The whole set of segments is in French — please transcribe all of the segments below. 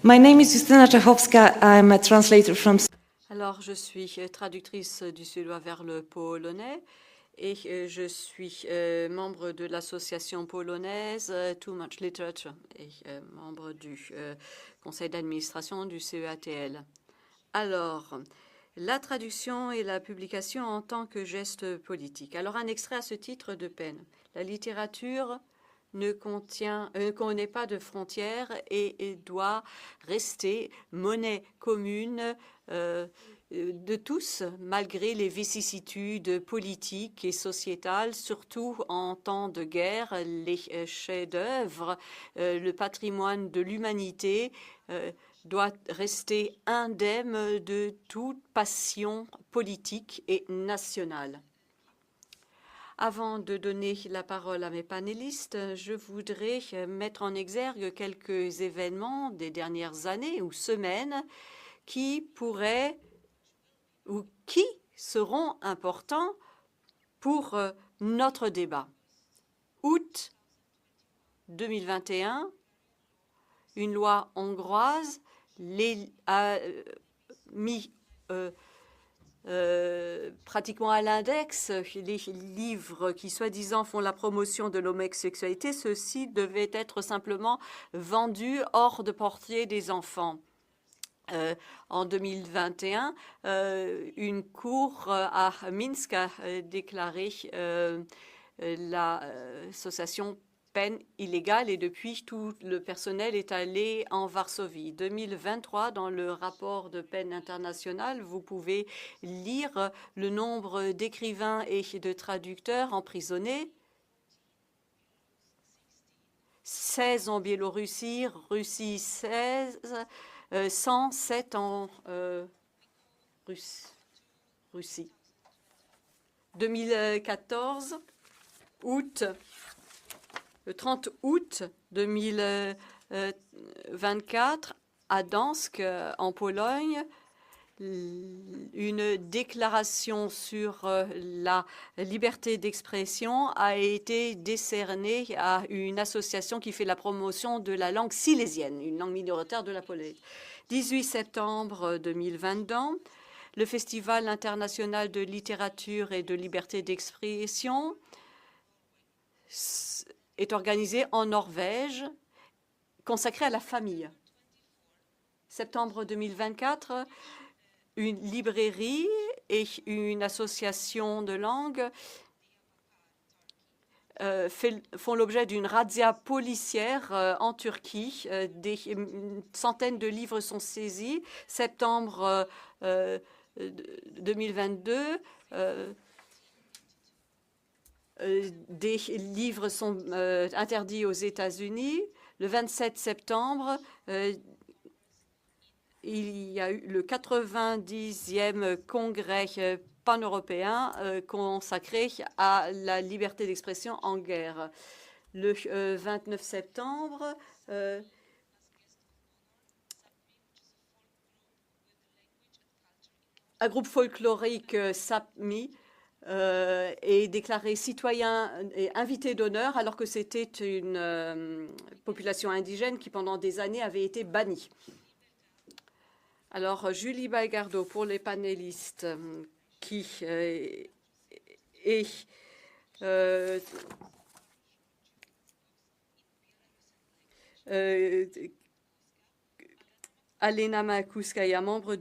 My name is Justyna Czachowska. I'm a translator from... Alors, je suis traductrice du suédois vers le polonais et je suis membre de l'association polonaise Too Much Literature et membre du conseil d'administration du CEATL. Alors, la traduction et la publication en tant que geste politique. Alors, un extrait à ce titre de peine. La littérature ne connaît pas de frontières et doit rester monnaie commune de tous, malgré les vicissitudes politiques et sociétales, surtout en temps de guerre, les chefs-d'œuvre, le patrimoine de l'humanité doit rester indemne de toute passion politique et nationale. Avant de donner la parole à mes panélistes, je voudrais mettre en exergue quelques événements des dernières années ou semaines qui pourraient ou qui seront importants pour notre débat. Août 2021, une loi hongroise a mis pratiquement à l'index les livres qui soi-disant font la promotion de l'homosexualité. Ceux-ci devaient être simplement vendus hors de portée des enfants. En 2021, une cour à Minsk a déclaré l'association peine illégale et depuis tout le personnel est allé en Varsovie. 2023, dans le rapport de peine internationale, vous pouvez lire le nombre d'écrivains et de traducteurs emprisonnés. 16 en Biélorussie, Russie 16, 107 en Russie. 2014, le 30 août 2024, à Gdańsk, en Pologne, une déclaration sur la liberté d'expression a été décernée à une association qui fait la promotion de la langue silésienne, une langue minoritaire de la Pologne. 18 septembre 2022, le Festival international de littérature et de liberté d'expression est organisé en Norvège, consacré à la famille. Septembre 2024, une librairie et une association de langue font l'objet d'une razzia policière en Turquie. Des centaines de livres sont saisis. Septembre 2022, des livres sont interdits aux États-Unis. Le 27 septembre, il y a eu le 90e congrès pan-européen consacré à la liberté d'expression en guerre. Le 29 septembre, un groupe folklorique Sápmi est déclaré citoyen et invité d'honneur alors que c'était une population indigène qui pendant des années avait été bannie. Alors, Julie Balgardo pour les panélistes qui est Alena Makouskaya, membre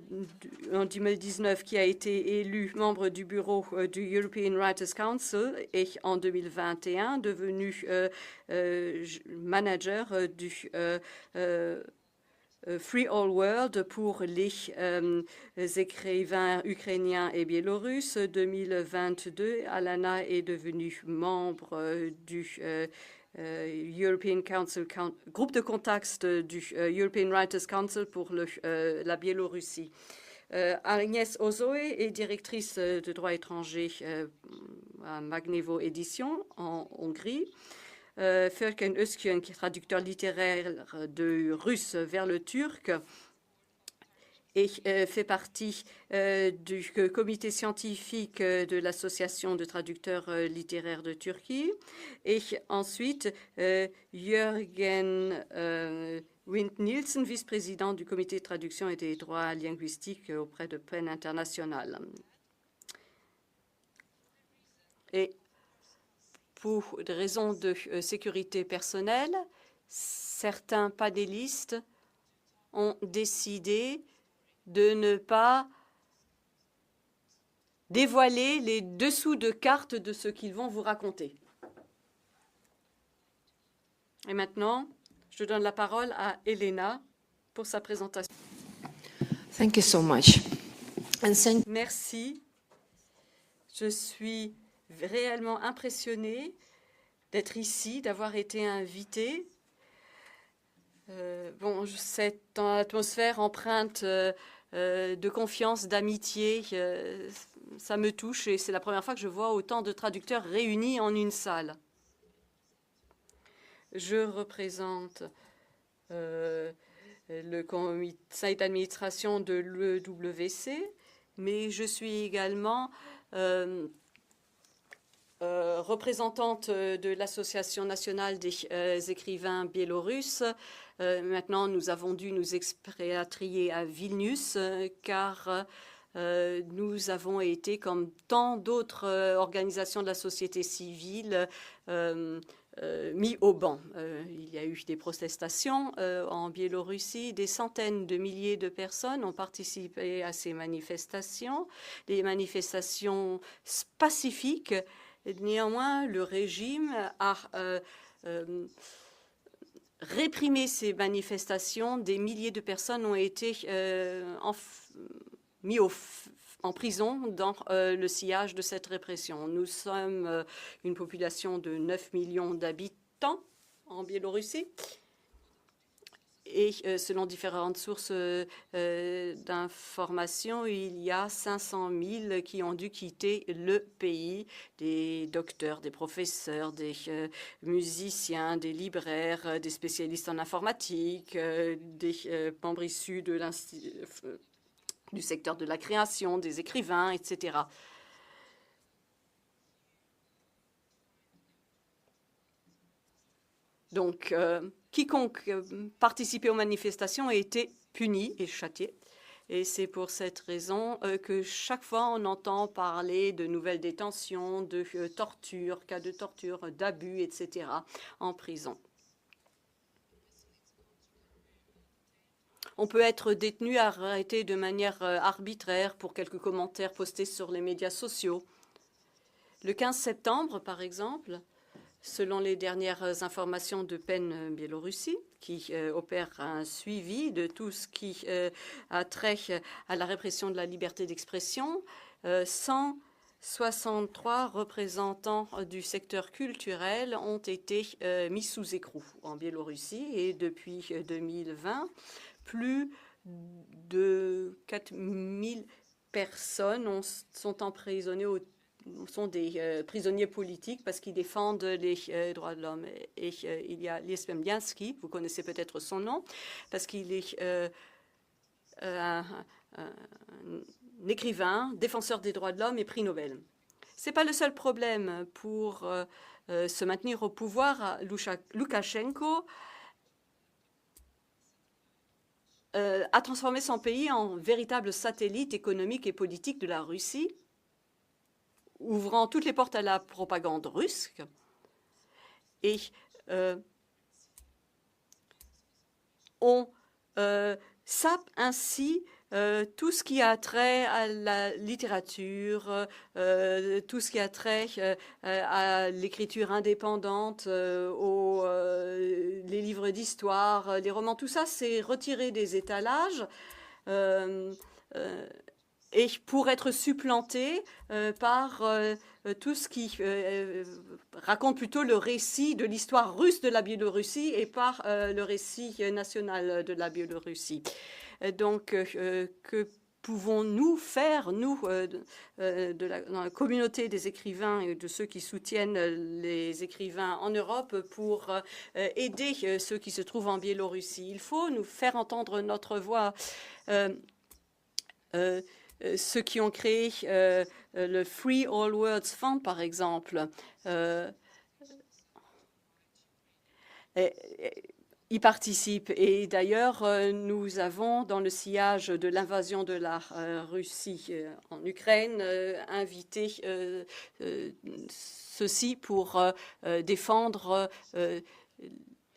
en 2019, qui a été élue membre du bureau du European Writers Council et en 2021 devenue manager du Free All World pour les écrivains ukrainiens et biélorusses. 2022, Alena est devenue membre du European Council, groupe de contact du European Writers Council pour la Biélorussie. Agnès Ozoé est directrice de droit étranger à Magnevo Édition en Hongrie. Furkan Özkön, qui est traducteur littéraire de russe vers le turc, et fait partie du comité scientifique de l'Association de traducteurs littéraires de Turquie. Et ensuite, Jürgen Wint Nielsen, vice-président du comité de traduction et des droits linguistiques auprès de PEN International. Et pour des raisons de sécurité personnelle, certains panélistes ont décidé de ne pas dévoiler les dessous de cartes de ce qu'ils vont vous raconter. Et maintenant, je donne la parole à Elena pour sa présentation. Thank you so much. Merci. Je suis réellement impressionnée d'être ici, d'avoir été invitée. Cette atmosphère empreinte de confiance, d'amitié, ça me touche et c'est la première fois que je vois autant de traducteurs réunis en une salle. Je représente le conseil d'administration de l'EWC, mais je suis également représentante de l'Association nationale des écrivains biélorusses. Maintenant, nous avons dû nous expatrier à Vilnius car nous avons été, comme tant d'autres organisations de la société civile, mis au banc. Il y a eu des protestations en Biélorussie. Des centaines de milliers de personnes ont participé à ces manifestations, des manifestations pacifiques. Néanmoins, le régime a réprimé ces manifestations. Des milliers de personnes ont été mis en prison dans le sillage de cette répression. Nous sommes une population de 9 millions d'habitants en Biélorussie. Et selon différentes sources d'informations, il y a 500 000 qui ont dû quitter le pays. Des docteurs, des professeurs, des musiciens, des libraires, des spécialistes en informatique, des membres issus de du secteur de la création, des écrivains, etc. Donc, quiconque participait aux manifestations a été puni et châtié. Et c'est pour cette raison que chaque fois on entend parler de nouvelles détentions, de torture, cas de torture, d'abus, etc. en prison. On peut être détenu, arrêté de manière arbitraire pour quelques commentaires postés sur les médias sociaux. Le 15 septembre, par exemple, selon les dernières informations de PEN Biélorussie, qui opère un suivi de tout ce qui a trait à la répression de la liberté d'expression, 163 représentants du secteur culturel ont été mis sous écrou en Biélorussie et depuis 2020, plus de 4000 personnes sont emprisonnées sont des prisonniers politiques parce qu'ils défendent les droits de l'homme. Et il y a Lis Biembiański, vous connaissez peut-être son nom, parce qu'il est un écrivain, défenseur des droits de l'homme et prix Nobel. Ce n'est pas le seul problème pour se maintenir au pouvoir. Loukachenko a transformé son pays en véritable satellite économique et politique de la Russie, ouvrant toutes les portes à la propagande russe. Et on sape ainsi tout ce qui a trait à la littérature, tout ce qui a trait à l'écriture indépendante, les livres d'histoire, les romans, tout ça, c'est retiré des étalages et pour être supplanté par tout ce qui raconte plutôt le récit de l'histoire russe de la Biélorussie et par le récit national de la Biélorussie. Donc, que pouvons-nous faire, nous, dans la communauté des écrivains et de ceux qui soutiennent les écrivains en Europe pour aider ceux qui se trouvent en Biélorussie? Il faut nous faire entendre notre voix. Ceux qui ont créé le Free All Words Fund, par exemple, y participent. Et d'ailleurs, nous avons, dans le sillage de l'invasion de la Russie en Ukraine, invité ceux-ci pour défendre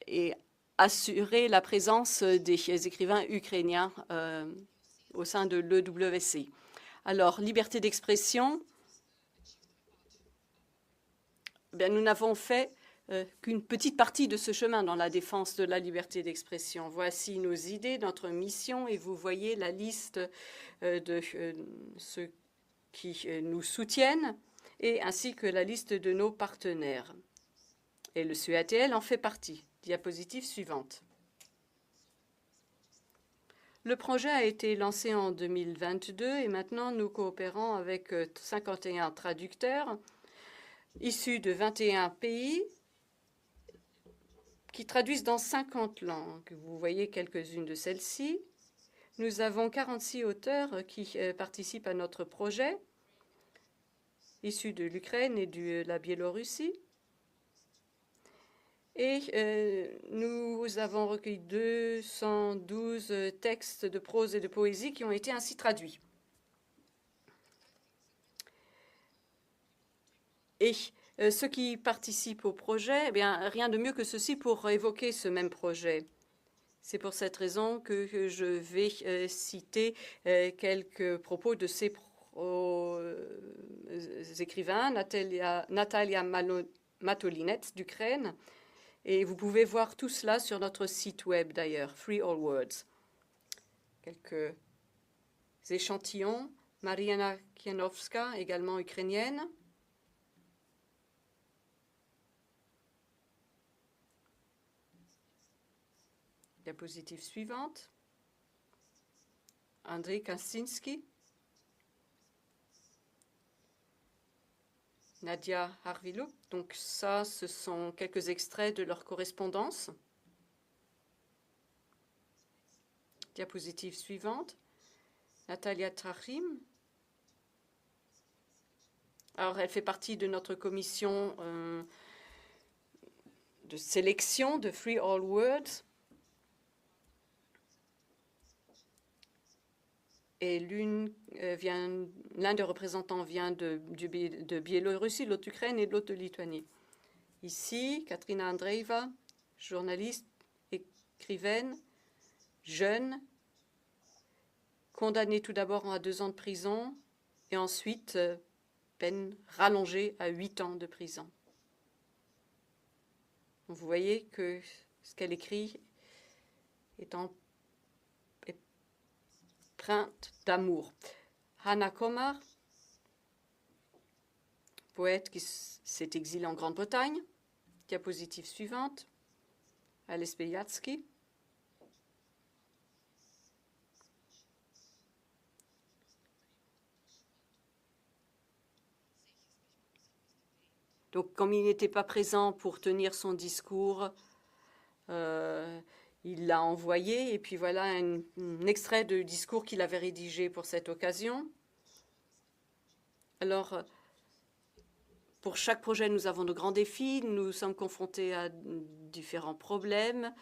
et assurer la présence des écrivains ukrainiens au sein de l'EWC. Alors, liberté d'expression, nous n'avons fait qu'une petite partie de ce chemin dans la défense de la liberté d'expression. Voici nos idées, notre mission, et vous voyez la liste de ceux qui nous soutiennent, et ainsi que la liste de nos partenaires. Et le CEATL en fait partie. Diapositive suivante. Le projet a été lancé en 2022 et maintenant nous coopérons avec 51 traducteurs issus de 21 pays qui traduisent dans 50 langues. Vous voyez quelques-unes de celles-ci. Nous avons 46 auteurs qui participent à notre projet, issus de l'Ukraine et de la Biélorussie. Et nous avons recueilli 212 textes de prose et de poésie qui ont été ainsi traduits. Et ceux qui participent au projet, rien de mieux que ceci pour évoquer ce même projet. C'est pour cette raison que je vais citer quelques propos de ces écrivains, Natalia Matolinets d'Ukraine. Et vous pouvez voir tout cela sur notre site web d'ailleurs, Free All Words. Quelques échantillons. Mariana Kianowska, également ukrainienne. Diapositive suivante. Andrei Kaczynski. Nadia Harviluk. Donc ça, ce sont quelques extraits de leur correspondance. Diapositive suivante. Natalia Trachim. Alors, elle fait partie de notre commission de sélection de Free All Words. Et l'un des représentants vient de Biélorussie, l'autre d'Ukraine et l'autre de Lituanie. Ici, Katrina Andreeva, journaliste, écrivaine, jeune, condamnée tout d'abord à 2 ans de prison et ensuite peine rallongée à 8 ans de prison. Donc, vous voyez que ce qu'elle écrit est empreinte d'amour. Hanna Komar, poète qui s'est exilée en Grande-Bretagne. Diapositive suivante. Alice Bejatsky. Donc, comme il n'était pas présent pour tenir son discours, il l'a envoyé. Et puis voilà un extrait de discours qu'il avait rédigé pour cette occasion. Alors, pour chaque projet, nous avons de grands défis. Nous sommes confrontés à différents problèmes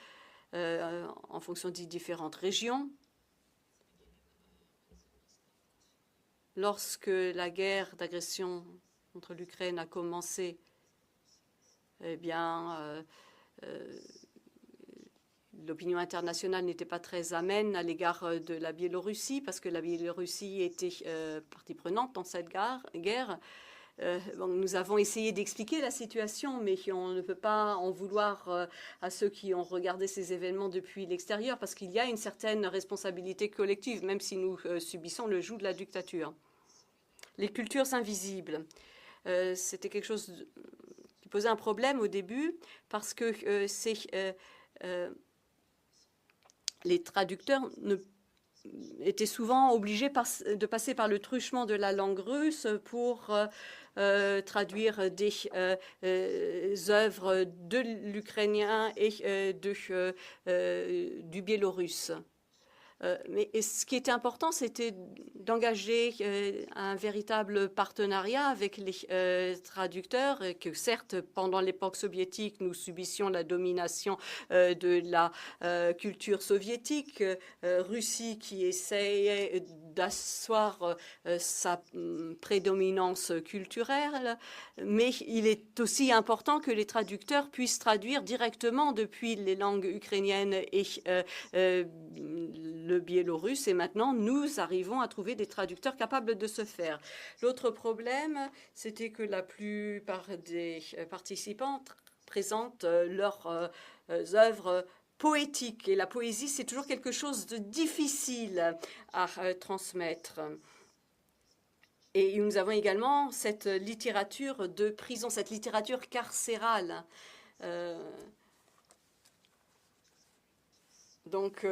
en fonction des différentes régions. Lorsque la guerre d'agression contre l'Ukraine a commencé, l'opinion internationale n'était pas très amène à l'égard de la Biélorussie, parce que la Biélorussie était partie prenante dans cette guerre. Nous avons essayé d'expliquer la situation, mais on ne peut pas en vouloir à ceux qui ont regardé ces événements depuis l'extérieur, parce qu'il y a une certaine responsabilité collective, même si nous subissons le joug de la dictature. Les cultures invisibles. C'était quelque chose qui posait un problème au début parce que les traducteurs étaient souvent obligés de passer par le truchement de la langue russe pour traduire des œuvres de l'ukrainien et du biélorusse. Mais ce qui était important, c'était d'engager un véritable partenariat avec les traducteurs, et que certes, pendant l'époque soviétique, nous subissions la domination de la culture soviétique, Russie qui essayait d'asseoir sa prédominance culturelle, mais il est aussi important que les traducteurs puissent traduire directement depuis les langues ukrainiennes et le biélorusse, et maintenant nous arrivons à trouver des traducteurs capables de se faire. L'autre problème, c'était que la plupart des participants présentent leurs œuvres poétiques, et la poésie, c'est toujours quelque chose de difficile à transmettre. Et nous avons également cette littérature de prison, cette littérature carcérale. Donc,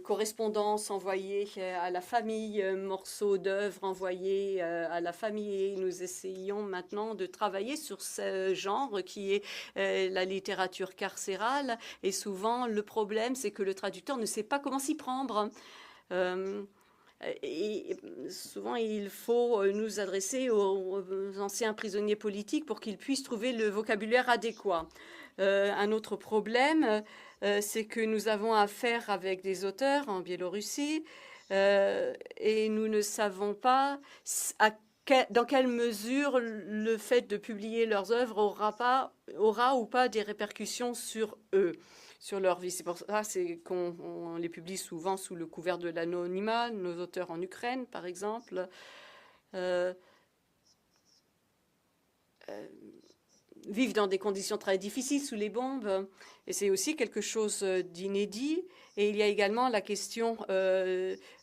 correspondance envoyée à la famille, morceaux d'œuvres envoyés à la famille. Et nous essayons maintenant de travailler sur ce genre qui est la littérature carcérale. Et souvent, le problème, c'est que le traducteur ne sait pas comment s'y prendre. Et souvent, il faut nous adresser aux anciens prisonniers politiques pour qu'ils puissent trouver le vocabulaire adéquat. Un autre problème, c'est que nous avons affaire avec des auteurs en Biélorussie et nous ne savons pas dans quelle mesure le fait de publier leurs œuvres aura ou pas des répercussions sur eux, sur leur vie. C'est pour ça qu'on les publie souvent sous le couvert de l'anonymat, nos auteurs en Ukraine, par exemple. Vivent dans des conditions très difficiles sous les bombes, et c'est aussi quelque chose d'inédit. Et il y a également la question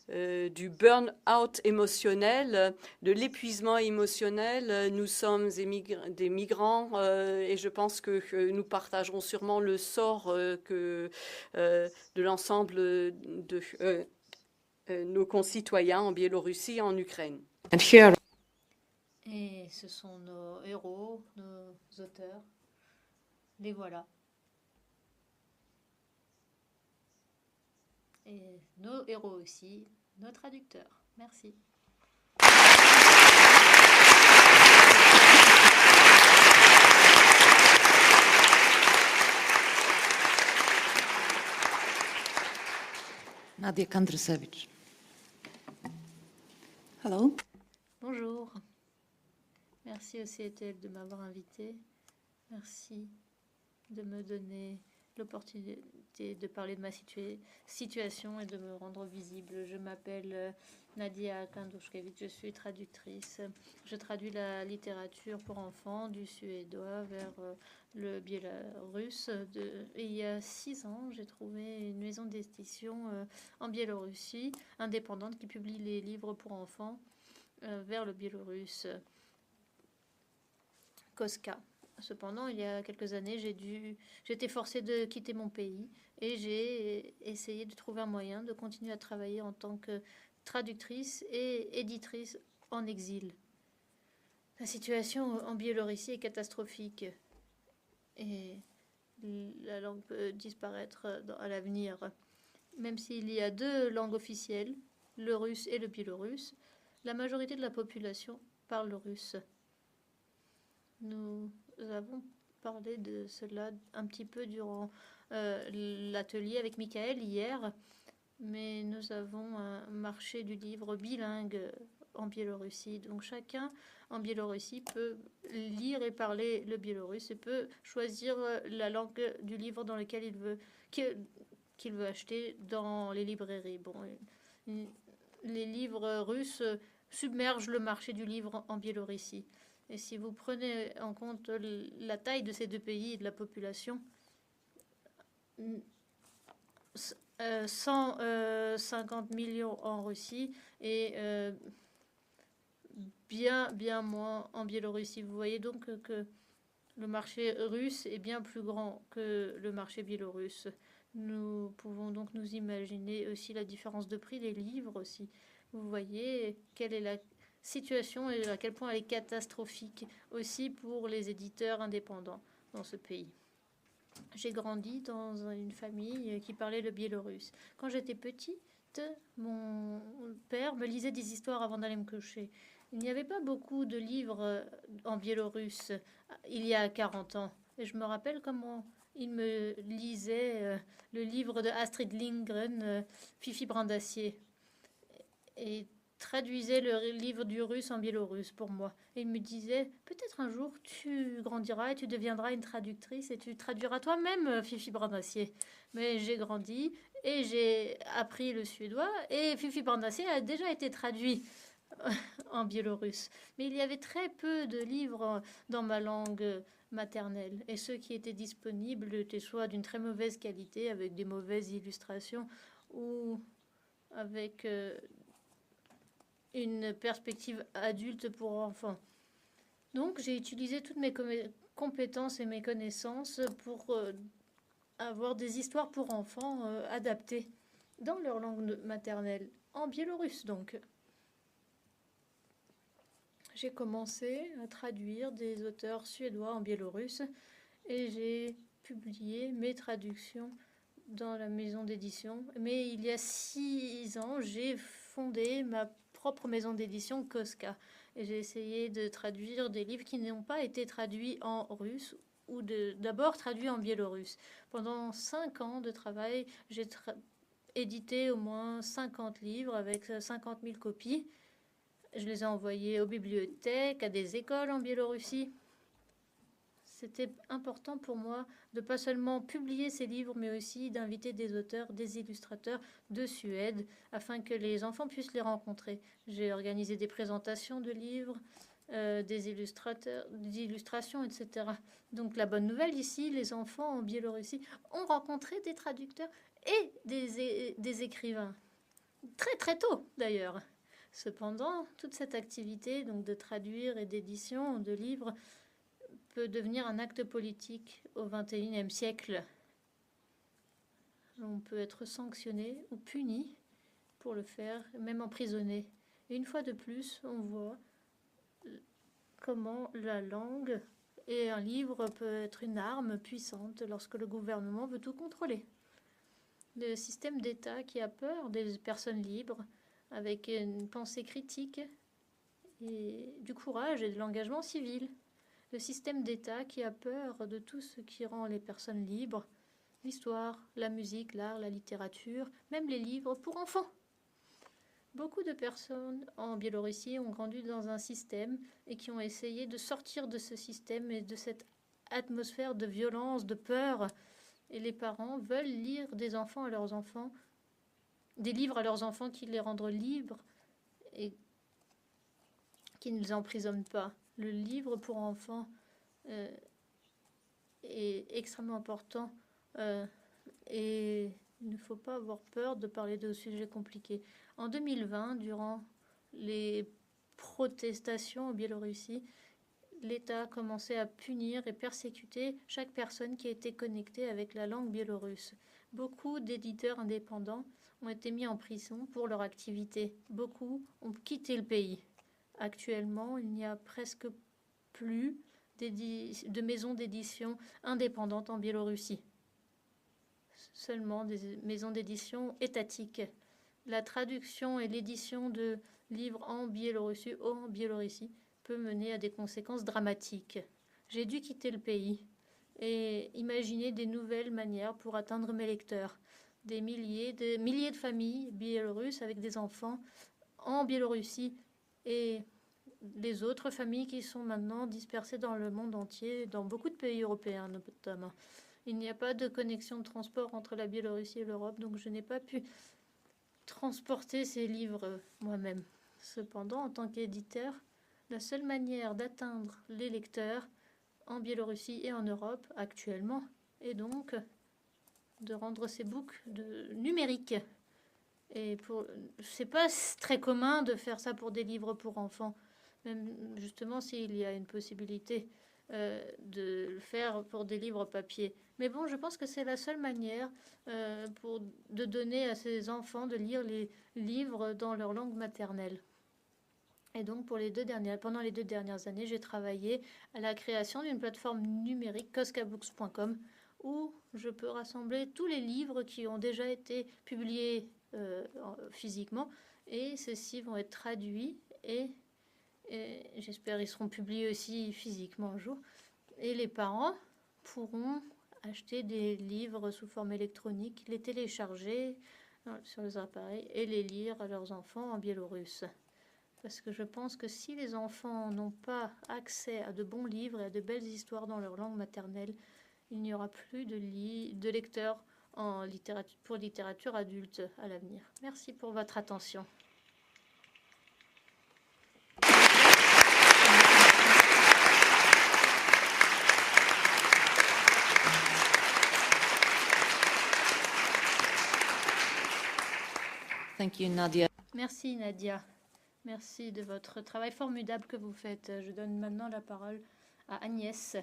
du burn-out émotionnel, de l'épuisement émotionnel. Nous sommes des migrants et je pense que nous partagerons sûrement le sort de l'ensemble de nos concitoyens en Biélorussie et en Ukraine. And here, Et ce sont nos héros, nos auteurs. Les voilà. Et nos héros aussi, nos traducteurs. Merci. Nadia Kandrusevich. Hello. Bonjour. Merci au CETL de m'avoir invité. Merci de me donner l'opportunité de parler de ma situation et de me rendre visible. Je m'appelle Nadia Kandrusevich, je suis traductrice. Je traduis la littérature pour enfants du suédois vers le biélorusse. Et il y a 6 ans, j'ai trouvé une maison d'édition en Biélorussie, indépendante, qui publie les livres pour enfants vers le biélorusse. Koska. Cependant, il y a quelques années, j'ai été forcée de quitter mon pays et j'ai essayé de trouver un moyen de continuer à travailler en tant que traductrice et éditrice en exil. La situation en Biélorussie est catastrophique et la langue peut disparaître à l'avenir. Même s'il y a 2 langues officielles, le russe et le biélorusse, la majorité de la population parle le russe. Nous avons parlé de cela un petit peu durant l'atelier avec Michael hier, mais nous avons un marché du livre bilingue en Biélorussie. Donc chacun en Biélorussie peut lire et parler le biélorusse et peut choisir la langue du livre dans lequel qu'il veut acheter dans les librairies. Bon, les livres russes submergent le marché du livre en Biélorussie. Et si vous prenez en compte la taille de ces 2 pays et de la population, 150 millions en Russie et bien moins en Biélorussie. Vous voyez donc que le marché russe est bien plus grand que le marché biélorusse. Nous pouvons donc nous imaginer aussi la différence de prix des livres aussi. Vous voyez quelle est la situation et à quel point elle est catastrophique aussi pour les éditeurs indépendants dans ce pays. J'ai grandi dans une famille qui parlait le biélorusse. Quand j'étais petite, petite, mon père me lisait des histoires avant d'aller me coucher. Il n'y avait pas beaucoup de livres en biélorusse il y a 40 ans. Et je me rappelle comment il me lisait le livre de Astrid Lindgren, Fifi Brin d'Acier, et traduisait le livre du russe en biélorusse pour moi. Et il me disait, peut-être un jour tu grandiras et tu deviendras une traductrice et tu traduiras toi-même Fifi Brin d'Acier. Mais j'ai grandi et j'ai appris le suédois et Fifi Brin d'Acier a déjà été traduit en biélorusse. Mais il y avait très peu de livres dans ma langue maternelle. Et ceux qui étaient disponibles étaient soit d'une très mauvaise qualité, avec des mauvaises illustrations, ou avec une perspective adulte pour enfants. Donc j'ai utilisé toutes mes compétences et mes connaissances pour avoir des histoires pour enfants adaptées dans leur langue maternelle, en biélorusse donc. J'ai commencé à traduire des auteurs suédois en biélorusse et j'ai publié mes traductions dans la maison d'édition. Mais il y a 6 ans, j'ai fondé ma propre maison d'édition, Koska. Et j'ai essayé de traduire des livres qui n'ont pas été traduits en russe ou d'abord traduits en biélorusse. Pendant 5 ans de travail, j'ai édité au moins 50 livres avec 50 000 copies. Je les ai envoyés aux bibliothèques, à des écoles en Biélorussie. C'était important pour moi de pas seulement publier ces livres, mais aussi d'inviter des auteurs, des illustrateurs de Suède, afin que les enfants puissent les rencontrer. J'ai organisé des présentations de livres, des illustrations, etc. Donc la bonne nouvelle ici, les enfants en Biélorussie ont rencontré des traducteurs et des écrivains. Très très tôt d'ailleurs. Cependant, toute cette activité donc de traduire et d'édition de livres peut devenir un acte politique au XXIe siècle. On peut être sanctionné ou puni pour le faire, même emprisonné. Et une fois de plus, on voit comment la langue et un livre peut être une arme puissante lorsque le gouvernement veut tout contrôler. Le système d'État qui a peur des personnes libres, avec une pensée critique et du courage et de l'engagement civil. Le système d'État qui a peur de tout ce qui rend les personnes libres, l'histoire, la musique, l'art, la littérature, même les livres pour enfants. Beaucoup de personnes en Biélorussie ont grandi dans un système et qui ont essayé de sortir de ce système et de cette atmosphère de violence, de peur. Et les parents veulent lire des livres à leurs enfants qui les rendent libres et qui ne les emprisonnent pas. Le livre pour enfants est extrêmement important et il ne faut pas avoir peur de parler de sujets compliqués. En 2020, durant les protestations en Biélorussie, l'État a commencé à punir et persécuter chaque personne qui a été connectée avec la langue biélorusse. Beaucoup d'éditeurs indépendants ont été mis en prison pour leur activité. Beaucoup ont quitté le pays. Actuellement, il n'y a presque plus de maisons d'édition indépendantes en Biélorussie. Seulement des maisons d'édition étatiques. La traduction et l'édition de livres en Biélorussie peut mener à des conséquences dramatiques. J'ai dû quitter le pays et imaginer des nouvelles manières pour atteindre mes lecteurs. Des milliers de familles biélorusses avec des enfants en Biélorussie et les autres familles qui sont maintenant dispersées dans le monde entier, dans beaucoup de pays européens notamment. Il n'y a pas de connexion de transport entre la Biélorussie et l'Europe, donc je n'ai pas pu transporter ces livres moi-même. Cependant, en tant qu'éditeur, la seule manière d'atteindre les lecteurs en Biélorussie et en Europe actuellement est donc de rendre ces books numériques. Et c'est pas très commun de faire ça pour des livres pour enfants, même justement s'il y a une possibilité de le faire pour des livres papier. Mais bon, je pense que c'est la seule manière de donner à ces enfants de lire les livres dans leur langue maternelle. Et donc, pendant les 2 dernières années, j'ai travaillé à la création d'une plateforme numérique, koskabooks.com, où je peux rassembler tous les livres qui ont déjà été publiés physiquement, et ceux-ci vont être traduits et j'espère ils seront publiés aussi physiquement un jour. Et les parents pourront acheter des livres sous forme électronique, les télécharger sur les appareils et les lire à leurs enfants en biélorusse. Parce que je pense que si les enfants n'ont pas accès à de bons livres et à de belles histoires dans leur langue maternelle, il n'y aura plus de lecteurs pour littérature adulte à l'avenir. Merci pour votre attention. Thank you, Nadia. Merci Nadia. Merci de votre travail formidable que vous faites. Je donne maintenant la parole à Agnès.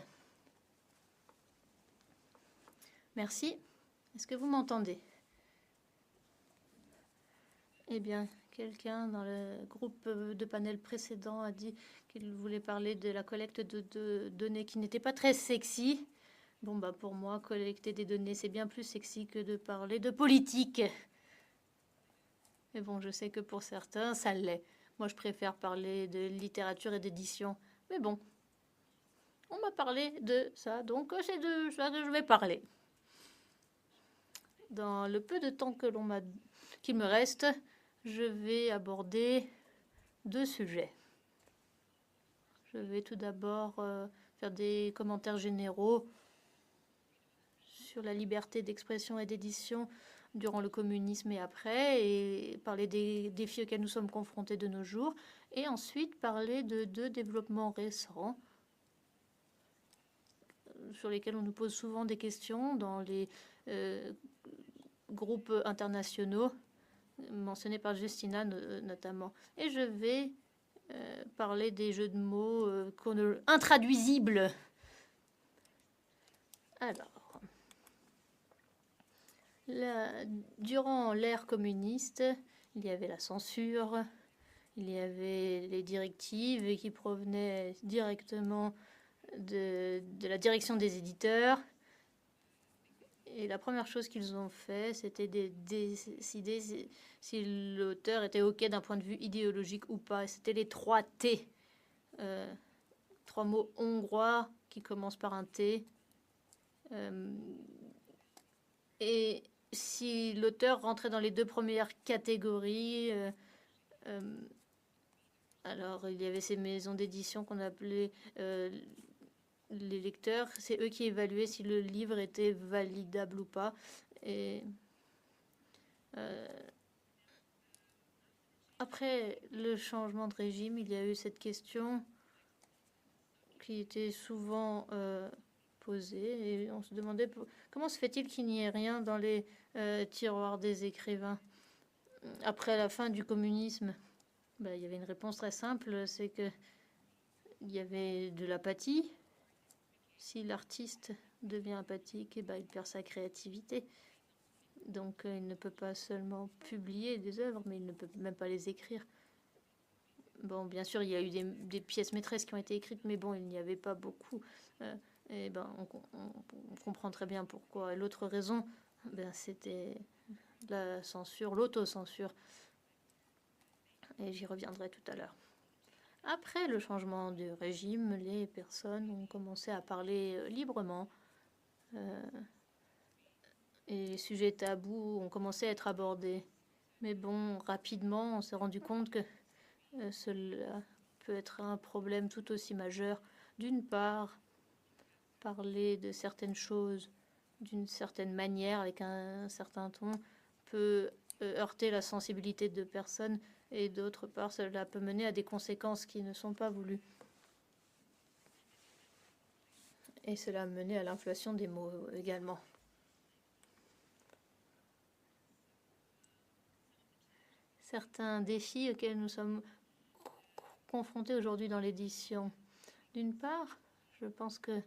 Merci. Est-ce que vous m'entendez? Eh bien, quelqu'un dans le groupe de panel précédent a dit qu'il voulait parler de la collecte de données qui n'était pas très sexy. Bon, bah pour moi, collecter des données, c'est bien plus sexy que de parler de politique. Mais bon, je sais que pour certains, ça l'est. Moi, je préfère parler de littérature et d'édition. Mais bon, on m'a parlé de ça, donc c'est de ça que je vais parler. Dans le peu de temps qu'il me reste, je vais aborder 2 sujets. Je vais tout d'abord faire des commentaires généraux sur la liberté d'expression et d'édition durant le communisme et après, et parler des défis auxquels nous sommes confrontés de nos jours, et ensuite parler de 2 développements récents sur lesquels on nous pose souvent des questions dans les groupes internationaux, mentionnés par Justina notamment. Et je vais parler des jeux de mots intraduisibles. Alors, durant l'ère communiste, il y avait la censure, il y avait les directives qui provenaient directement de la direction des éditeurs. Et la première chose qu'ils ont fait, c'était de décider si l'auteur était OK d'un point de vue idéologique ou pas. Et c'était les 3 T. 3 mots hongrois qui commencent par un T. Et si l'auteur rentrait dans les 2 premières catégories, alors il y avait ces maisons d'édition qu'on appelait les lecteurs, c'est eux qui évaluaient si le livre était validable ou pas. Et après le changement de régime, il y a eu cette question qui était souvent posée, et on se demandait comment se fait-il qu'il n'y ait rien dans les tiroirs des écrivains après la fin du communisme. Ben, il y avait une réponse très simple, c'est que il y avait de l'apathie. Si l'artiste devient apathique, ben, il perd sa créativité. Donc il ne peut pas seulement publier des œuvres, mais il ne peut même pas les écrire. Bon, bien sûr, il y a eu des pièces maîtresses qui ont été écrites, mais bon, il n'y avait pas beaucoup. Et ben, on comprend très bien pourquoi. L'autre raison, ben, c'était la censure, l'autocensure. Et j'y reviendrai tout à l'heure. Après le changement de régime, les personnes ont commencé à parler librement. Et les sujets tabous ont commencé à être abordés. Mais bon, rapidement, on s'est rendu compte que cela peut être un problème tout aussi majeur. D'une part, parler de certaines choses d'une certaine manière, avec un certain ton, peut heurter la sensibilité de personnes, et d'autre part, cela peut mener à des conséquences qui ne sont pas voulues. Et cela a mené à l'inflation des mots également. Certains défis auxquels nous sommes confrontés aujourd'hui dans l'édition. D'une part, je pense que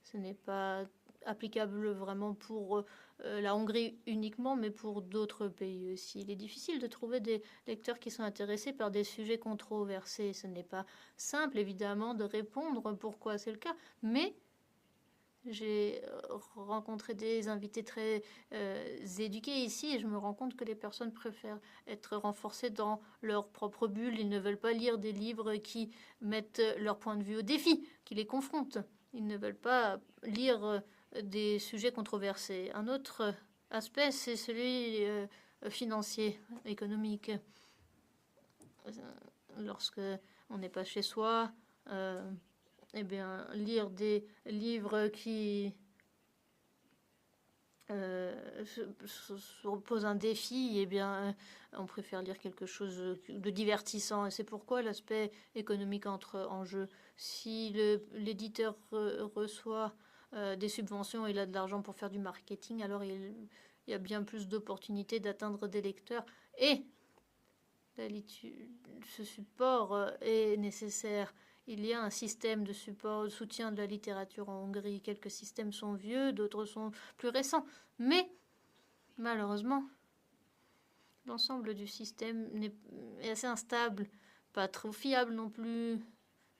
ce n'est pas applicable vraiment pour la Hongrie uniquement, mais pour d'autres pays aussi. Il est difficile de trouver des lecteurs qui sont intéressés par des sujets controversés. Ce n'est pas simple, évidemment, de répondre pourquoi c'est le cas, mais J'ai rencontré des invités très éduqués ici et je me rends compte que les personnes préfèrent être renforcées dans leur propre bulle. Ils ne veulent pas lire des livres qui mettent leur point de vue au défi, qui les confrontent. Ils ne veulent pas lire des sujets controversés. Un autre aspect, c'est celui financier, économique. Lorsque on n'est pas chez soi, eh bien, lire des livres qui se posent un défi, eh bien, on préfère lire quelque chose de divertissant. Et c'est pourquoi l'aspect économique entre en jeu. Si l'éditeur reçoit des subventions, il a de l'argent pour faire du marketing, alors il y a bien plus d'opportunités d'atteindre des lecteurs. Et ce support est nécessaire. Il y a un système de support, de soutien de la littérature en Hongrie. Quelques systèmes sont vieux, d'autres sont plus récents. Mais, malheureusement, l'ensemble du système est assez instable, pas trop fiable non plus.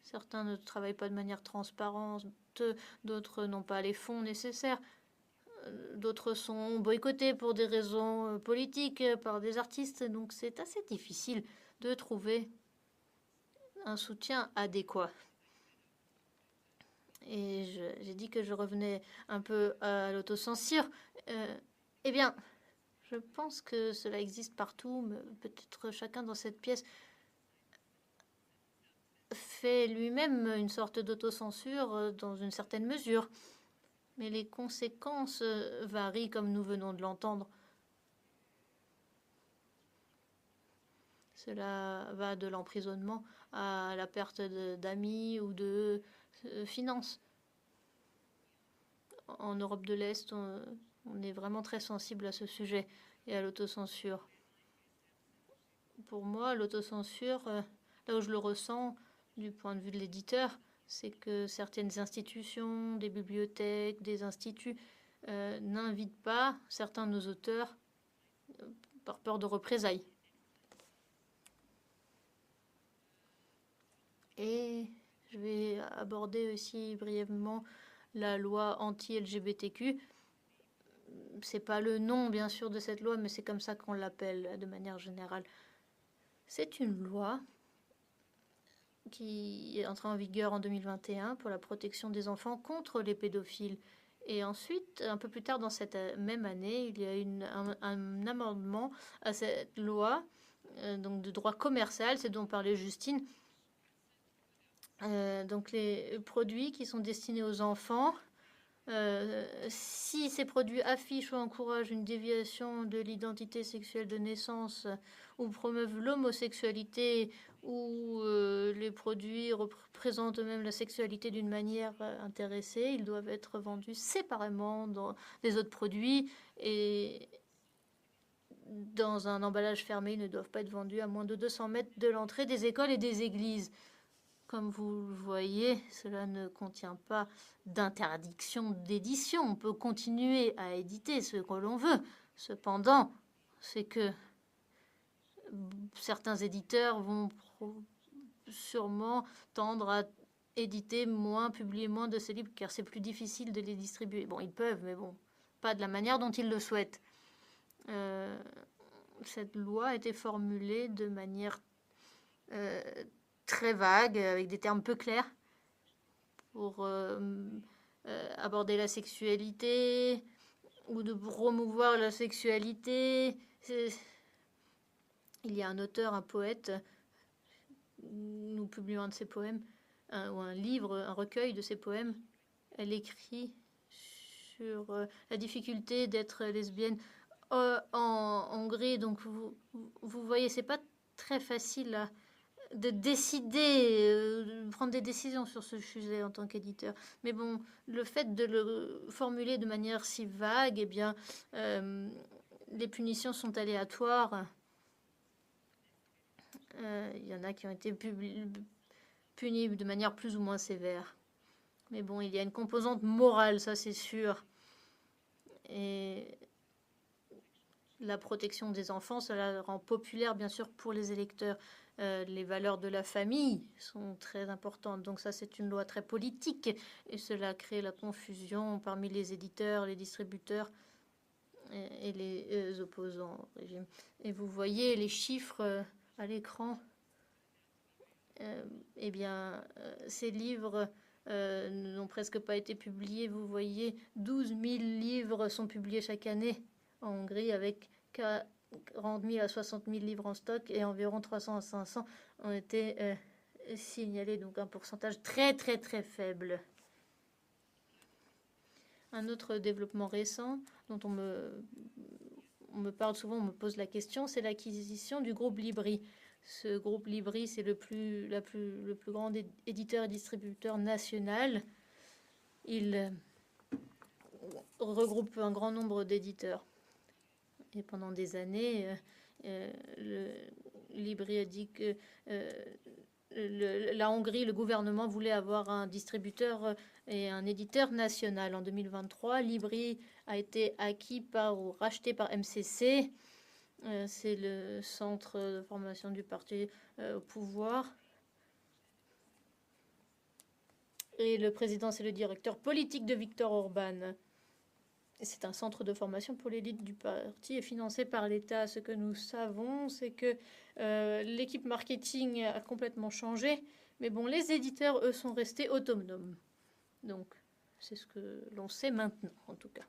Certains ne travaillent pas de manière transparente, d'autres n'ont pas les fonds nécessaires. D'autres sont boycottés pour des raisons politiques par des artistes. Donc c'est assez difficile de trouver un soutien adéquat. Et j'ai dit que je revenais un peu à l'autocensure. Eh bien, je pense que cela existe partout, mais peut-être chacun dans cette pièce fait lui-même une sorte d'autocensure dans une certaine mesure. Mais les conséquences varient comme nous venons de l'entendre. Cela va de l'emprisonnement à la perte d'amis ou de finances. En Europe de l'Est, on est vraiment très sensible à ce sujet et à l'autocensure. Pour moi, l'autocensure, là où je le ressens du point de vue de l'éditeur, c'est que certaines institutions, des bibliothèques, des instituts n'invitent pas certains de nos auteurs par peur de représailles. Et je vais aborder aussi brièvement la loi anti-LGBTQ. C'est pas le nom, bien sûr, de cette loi, mais c'est comme ça qu'on l'appelle de manière générale. C'est une loi qui est entrée en vigueur en 2021 pour la protection des enfants contre les pédophiles. Et ensuite, un peu plus tard dans cette même année, il y a un amendement à cette loi donc de droit commercial, c'est dont parlait Justine. Donc les produits qui sont destinés aux enfants, si ces produits affichent ou encouragent une déviation de l'identité sexuelle de naissance ou promeuvent l'homosexualité ou les produits représentent eux-mêmes la sexualité d'une manière intéressée, ils doivent être vendus séparément dans des autres produits et dans un emballage fermé. Ils ne doivent pas être vendus à moins de 200 mètres de l'entrée des écoles et des églises. Comme vous le voyez, cela ne contient pas d'interdiction d'édition. On peut continuer à éditer ce que l'on veut. Cependant, c'est que certains éditeurs vont sûrement tendre à éditer moins, publier moins de ces livres, car c'est plus difficile de les distribuer. Bon, ils peuvent, mais bon, pas de la manière dont ils le souhaitent. Cette loi a été formulée de manière très vague, avec des termes peu clairs, pour aborder la sexualité ou de promouvoir la sexualité. Il y a un auteur, un poète, nous publions un de ses poèmes, ou un livre, un recueil de ses poèmes. Elle écrit sur la difficulté d'être lesbienne en Hongrie. Donc vous voyez, c'est pas très facile de décider, de prendre des décisions sur ce sujet en tant qu'éditeur. Mais bon, le fait de le formuler de manière si vague, eh bien, les punitions sont aléatoires. Il y en a qui ont été punis de manière plus ou moins sévère. Mais bon, il y a une composante morale, ça c'est sûr. Et la protection des enfants, cela rend populaire, bien sûr, pour les électeurs. Les valeurs de la famille sont très importantes. Donc ça, c'est une loi très politique. Et cela crée la confusion parmi les éditeurs, les distributeurs et les opposants au régime. Et vous voyez les chiffres à l'écran. Eh bien, ces livres n'ont presque pas été publiés. Vous voyez, 12 000 livres sont publiés chaque année en Hongrie, avec 40 000 à 60 000 livres en stock, et environ 300 à 500 ont été signalés, donc un pourcentage très très très faible. Un autre développement récent dont on me parle souvent, on me pose la question, c'est l'acquisition du groupe Libri. Ce groupe Libri, c'est le plus grand éditeur et distributeur national. Il regroupe un grand nombre d'éditeurs. Et pendant des années, Libri a dit que la Hongrie, le gouvernement voulait avoir un distributeur et un éditeur national. En 2023, Libri a été acquis ou racheté par MCC. C'est le centre de formation du parti au pouvoir. Et le président, c'est le directeur politique de Viktor Orban. C'est un centre de formation pour l'élite du parti et financé par l'État. Ce que nous savons, c'est que l'équipe marketing a complètement changé. Mais bon, les éditeurs, eux, sont restés autonomes. Donc, c'est ce que l'on sait maintenant, en tout cas.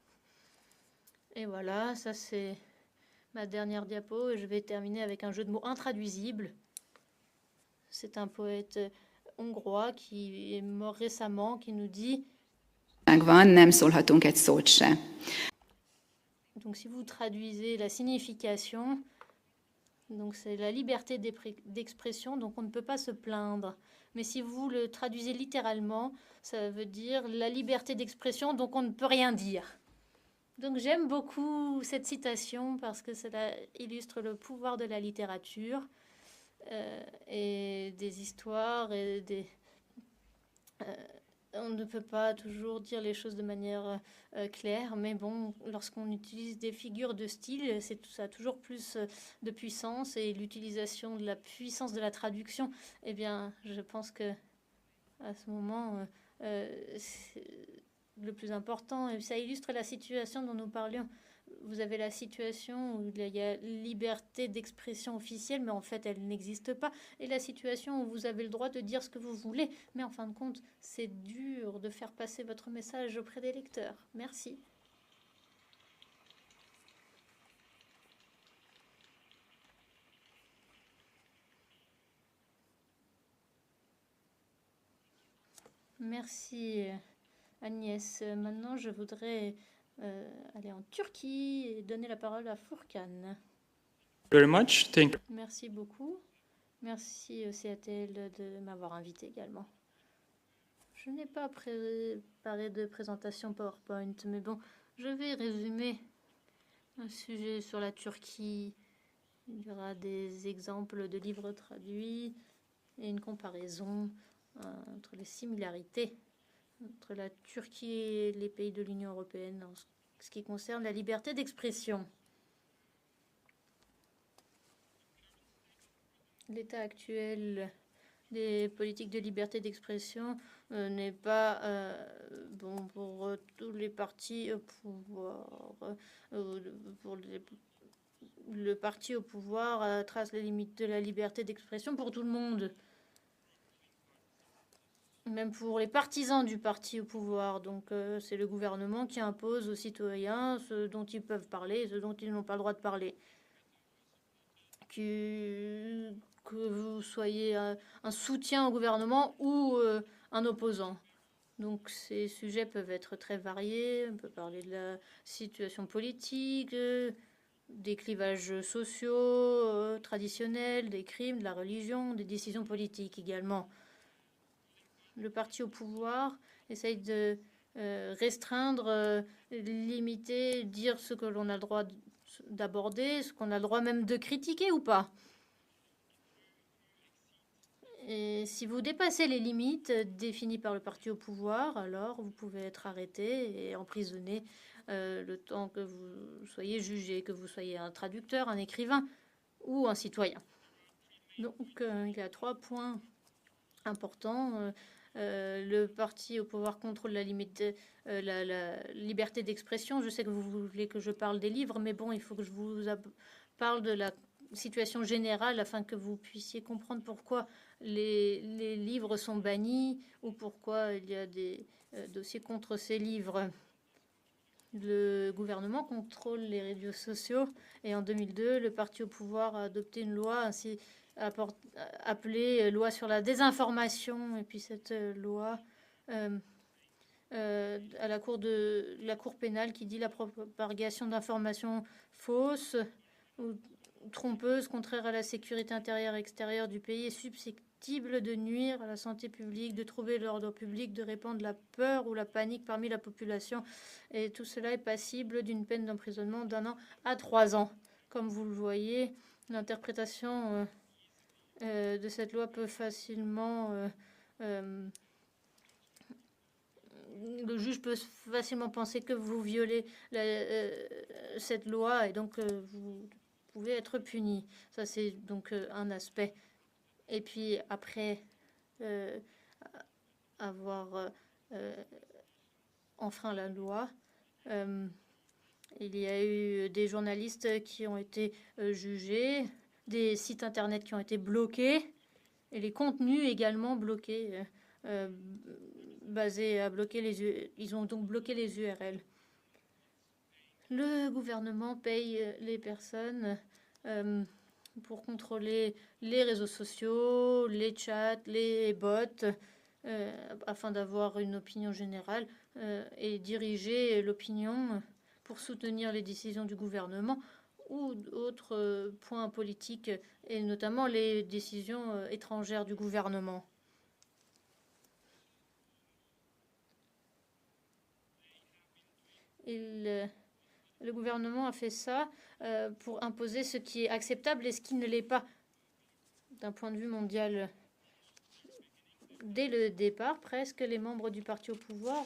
Et voilà, ça c'est ma dernière diapo, et je vais terminer avec un jeu de mots intraduisible. C'est un poète hongrois qui est mort récemment, qui nous dit... Donc si vous traduisez la signification, donc c'est la liberté d'expression, donc on ne peut pas se plaindre. Mais si vous le traduisez littéralement, ça veut dire la liberté d'expression, donc on ne peut rien dire. Donc j'aime beaucoup cette citation parce que cela illustre le pouvoir de la littérature et des histoires et des... on ne peut pas toujours dire les choses de manière claire, mais bon, lorsqu'on utilise des figures de style, ça a toujours plus de puissance, et l'utilisation de la puissance de la traduction, eh bien, je pense que à ce moment, le plus important, et ça illustre la situation dont nous parlions. Vous avez la situation où il y a liberté d'expression officielle, mais en fait elle n'existe pas, et la situation où vous avez le droit de dire ce que vous voulez, mais en fin de compte c'est dur de faire passer votre message auprès des lecteurs. Merci. Merci Agnès. Maintenant, je voudrais aller en Turquie et donner la parole à Furkan. Very much. Thank you. Merci beaucoup. Merci au CATL de m'avoir invité également. Je n'ai pas préparé de présentation PowerPoint, mais bon, je vais résumer un sujet sur la Turquie. Il y aura des exemples de livres traduits et une comparaison entre les similarités entre la Turquie et les pays de l'Union européenne en ce qui concerne la liberté d'expression. L'état actuel des politiques de liberté d'expression n'est pas bon pour tous les partis au pouvoir. Le parti au pouvoir trace les limites de la liberté d'expression pour tout le monde. Même pour les partisans du parti au pouvoir. Donc c'est le gouvernement qui impose aux citoyens ce dont ils peuvent parler et ce dont ils n'ont pas le droit de parler. Que vous soyez un soutien au gouvernement ou un opposant. Donc ces sujets peuvent être très variés. On peut parler de la situation politique, des clivages sociaux, traditionnels, des crimes, de la religion, des décisions politiques également. Le parti au pouvoir essaye de restreindre, limiter, dire ce que l'on a le droit d'aborder, ce qu'on a le droit même de critiquer ou pas. Et si vous dépassez les limites définies par le parti au pouvoir, alors vous pouvez être arrêté et emprisonné le temps que vous soyez jugé, que vous soyez un traducteur, un écrivain ou un citoyen. Donc, il y a 3 points importants. Le parti au pouvoir contrôle la liberté d'expression. Je sais que vous voulez que je parle des livres, mais bon, il faut que je vous parle de la situation générale afin que vous puissiez comprendre pourquoi les livres sont bannis ou pourquoi il y a des dossiers contre ces livres. Le gouvernement contrôle les réseaux sociaux et en 2002, le parti au pouvoir a adopté une loi ainsi appelée loi sur la désinformation. Et puis cette loi à la cour pénale qui dit la propagation d'informations fausses ou trompeuses, contraires à la sécurité intérieure et extérieure du pays, est susceptible de nuire à la santé publique, de troubler l'ordre public, de répandre la peur ou la panique parmi la population. Et tout cela est passible d'une peine d'emprisonnement d'1 an à 3 ans. Comme vous le voyez, l'interprétation de cette loi peut facilement... le juge peut facilement penser que vous violez cette loi et donc vous pouvez être puni. Ça, c'est donc un aspect. Et puis après avoir enfreint la loi, il y a eu des journalistes qui ont été jugés, des sites internet qui ont été bloqués et les contenus également bloqués, basés à bloquer ils ont donc bloqué les URL. Le gouvernement paye les personnes pour contrôler les réseaux sociaux, les chats, les bots, afin d'avoir une opinion générale et diriger l'opinion pour soutenir les décisions du gouvernement ou d'autres points politiques, et notamment les décisions étrangères du gouvernement. Le gouvernement a fait ça pour imposer ce qui est acceptable et ce qui ne l'est pas d'un point de vue mondial. Dès le départ, presque, les membres du parti au pouvoir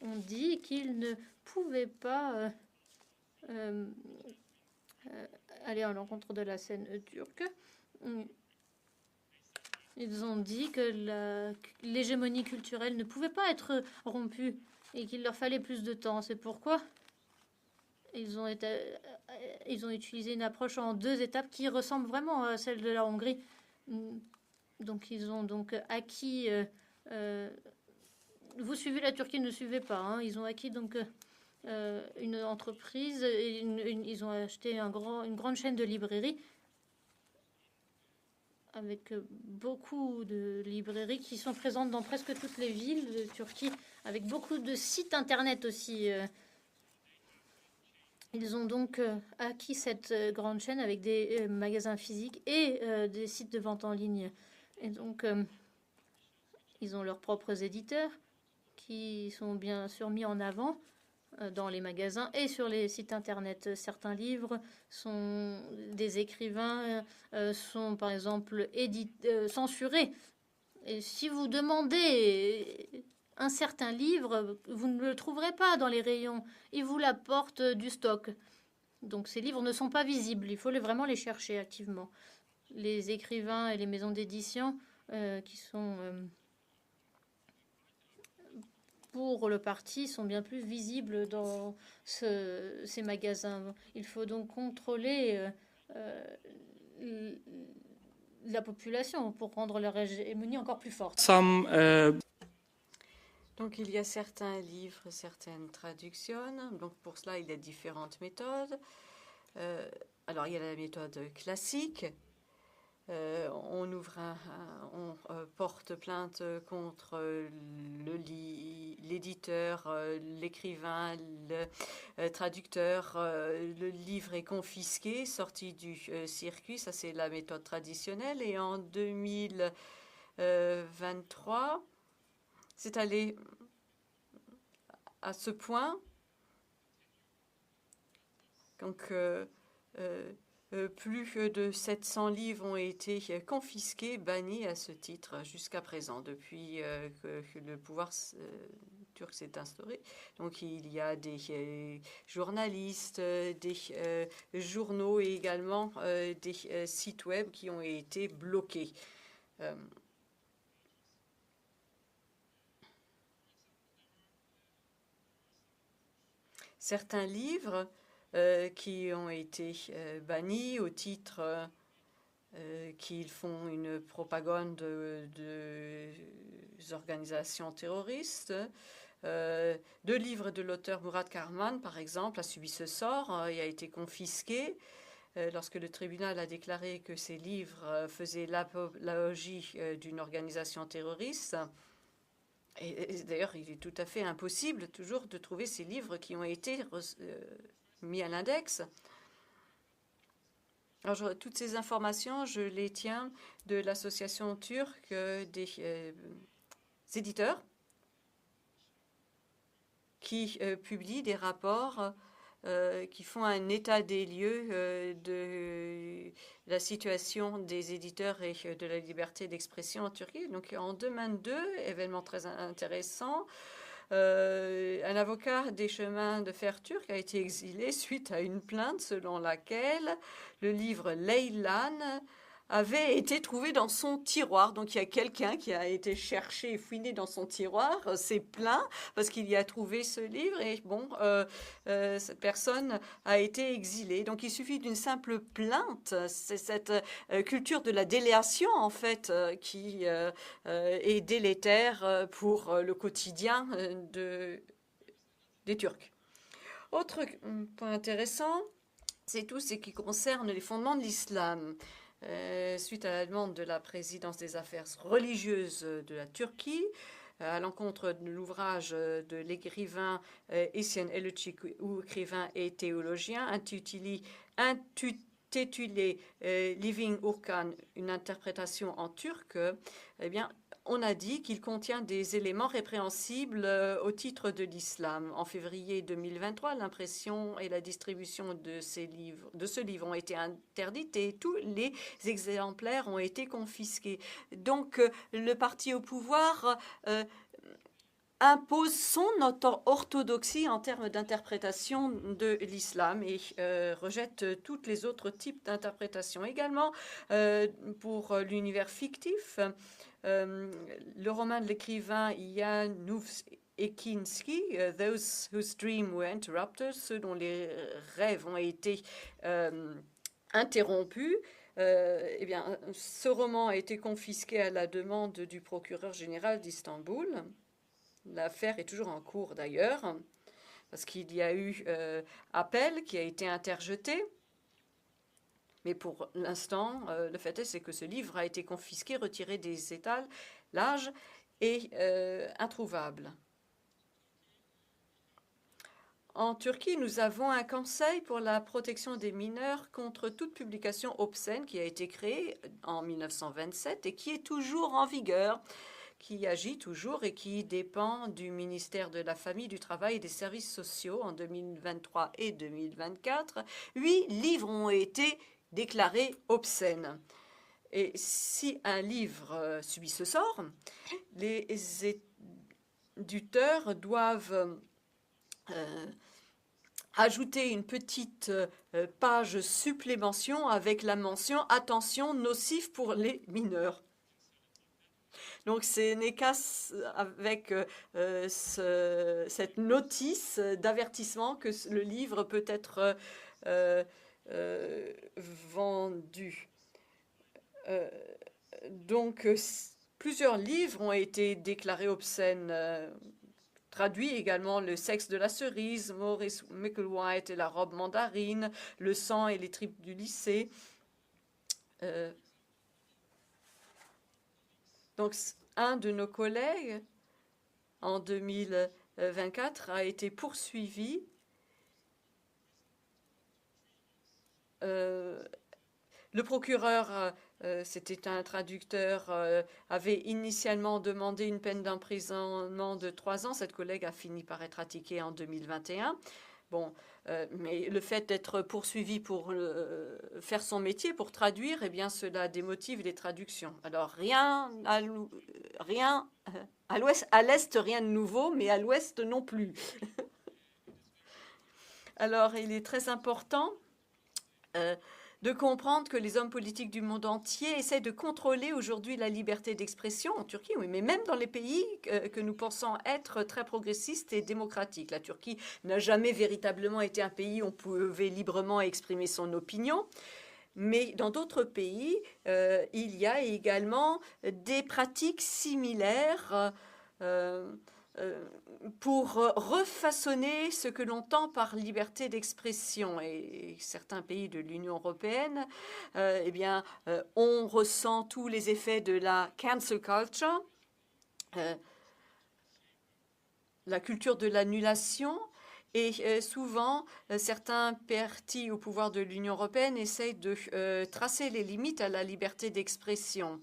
ont dit qu'ils ne pouvaient pas aller à l'encontre de la scène turque. Ils ont dit que l'hégémonie culturelle ne pouvait pas être rompue et qu'il leur fallait plus de temps. C'est pourquoi ils ont utilisé une approche en 2 étapes qui ressemble vraiment à celle de la Hongrie. Donc ils ont donc acquis... vous suivez la Turquie, ne suivez pas. Hein, ils ont acquis donc une entreprise, et ils ont acheté une grande chaîne de librairies avec beaucoup de librairies qui sont présentes dans presque toutes les villes de Turquie, avec beaucoup de sites internet aussi. Ils ont donc acquis cette grande chaîne avec des magasins physiques et des sites de vente en ligne. Et donc, ils ont leurs propres éditeurs qui sont bien sûr mis en avant dans les magasins et sur les sites internet. Certains livres sont des écrivains sont par exemple censurés. Et si vous demandez un certain livre, vous ne le trouverez pas dans les rayons. Ils vous l'apportent du stock. Donc ces livres ne sont pas visibles. Il faut vraiment les chercher activement. Les écrivains et les maisons d'édition qui sont pour le parti sont bien plus visibles dans ces magasins. Il faut donc contrôler la population pour rendre leur hégémonie encore plus forte. Donc il y a certains livres, certaines traductions. Donc pour cela, il y a différentes méthodes. Alors il y a la méthode classique. On porte plainte contre l'éditeur, l'écrivain, le traducteur. Le livre est confisqué, sorti du circuit. Ça, c'est la méthode traditionnelle. Et en 2023, c'est allé à ce point. Donc, plus de 700 livres ont été confisqués, bannis à ce titre jusqu'à présent, depuis que le pouvoir turc s'est instauré. Donc il y a des journalistes, des journaux et également des sites web qui ont été bloqués. Certains livres qui ont été bannis au titre qu'ils font une propagande de organisations terroristes. Deux livres de l'auteur Murat Karman, par exemple, a subi ce sort. Il a été confisqué lorsque le tribunal a déclaré que ces livres faisaient l'apologie d'une organisation terroriste. Et d'ailleurs, il est tout à fait impossible toujours de trouver ces livres qui ont été mis à l'index. Alors, toutes ces informations, je les tiens de l'association turque des éditeurs qui publient des rapports qui font un état des lieux de la situation des éditeurs et de la liberté d'expression en Turquie. Donc en 2002, événement très intéressant, un avocat des chemins de fer turcs a été exilé suite à une plainte selon laquelle le livre Leylan avait été trouvé dans son tiroir. Donc il y a quelqu'un qui a été cherché et fouiné dans son tiroir, c'est plein, parce qu'il y a trouvé ce livre, et bon, cette personne a été exilée. Donc il suffit d'une simple plainte. C'est cette culture de la déléation, en fait, qui est délétère pour le quotidien des Turcs. Autre point intéressant, c'est tout ce qui concerne les fondements de l'islam. Suite à la demande de la présidence des affaires religieuses de la Turquie, à l'encontre de l'ouvrage de l'écrivain Isyan Elçi, ou écrivain et théologien, intitulé Living Urkan, une interprétation en turc, eh bien, on a dit qu'il contient des éléments répréhensibles au titre de l'islam. En février 2023, l'impression et la distribution de ce livre ont été interdites et tous les exemplaires ont été confisqués. Donc, le parti au pouvoir impose son orthodoxie en termes d'interprétation de l'islam et rejette tous les autres types d'interprétations. Également, pour l'univers fictif, le roman de l'écrivain Jan Ekinski, Those Whose Dreams Were Interrupted, ceux dont les rêves ont été interrompus. Eh bien, ce roman a été confisqué à la demande du procureur général d'Istanbul. L'affaire est toujours en cours d'ailleurs, parce qu'il y a eu appel qui a été interjeté. Mais pour l'instant, le fait est que ce livre a été confisqué, retiré des étalages et introuvable. En Turquie, nous avons un conseil pour la protection des mineurs contre toute publication obscène qui a été créé en 1927 et qui est toujours en vigueur, qui agit toujours et qui dépend du ministère de la Famille, du Travail et des Services sociaux en 2023 et 2024. 8 livres ont été déclarés obscènes. Et si un livre subit ce sort, les éditeurs doivent ajouter une petite page supplémentation avec la mention « Attention, nocif pour les mineurs ». Donc, ce n'est qu'avec cette notice d'avertissement que le livre peut être vendu. Donc, plusieurs livres ont été déclarés obscènes. Traduit également Le sexe de la cerise, Maurice Micklewhite et la robe mandarine, Le sang et les tripes du lycée. Donc, un de nos collègues, en 2024, a été poursuivi. Le procureur, c'était un traducteur, avait initialement demandé une peine d'emprisonnement de 3 ans. Cette collègue a fini par être acquittée en 2021. Bon, Mais le fait d'être poursuivi pour faire son métier, pour traduire, eh bien, cela démotive les traductions. Alors, rien à l'ouest, à l'est, rien de nouveau, mais à l'ouest non plus. Alors, il est très important de comprendre que les hommes politiques du monde entier essaient de contrôler aujourd'hui la liberté d'expression en Turquie, oui, mais même dans les pays que nous pensons être très progressistes et démocratiques. La Turquie n'a jamais véritablement été un pays où on pouvait librement exprimer son opinion. Mais dans d'autres pays, il y a également des pratiques similaires pour refaçonner ce que l'on entend par liberté d'expression. Et certains pays de l'Union européenne, eh bien, on ressent tous les effets de la cancel culture, la culture de l'annulation. Et souvent, certains partis au pouvoir de l'Union européenne essayent de tracer les limites à la liberté d'expression.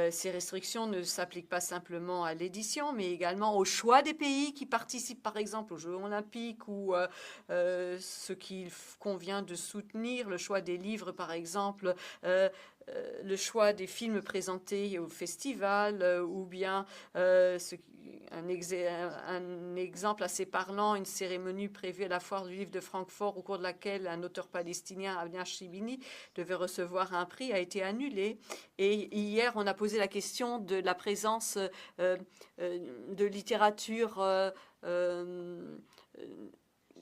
Ces restrictions ne s'appliquent pas simplement à l'édition, mais également au choix des pays qui participent, par exemple, aux Jeux olympiques ou ce qu'il convient de soutenir, le choix des livres, par exemple, le choix des films présentés au festival, ou bien un exemple assez parlant, une cérémonie prévue à la foire du livre de Francfort au cours de laquelle un auteur palestinien, Amir Shibini, devait recevoir un prix, a été annulé. Et hier, on a posé la question de la présence de littérature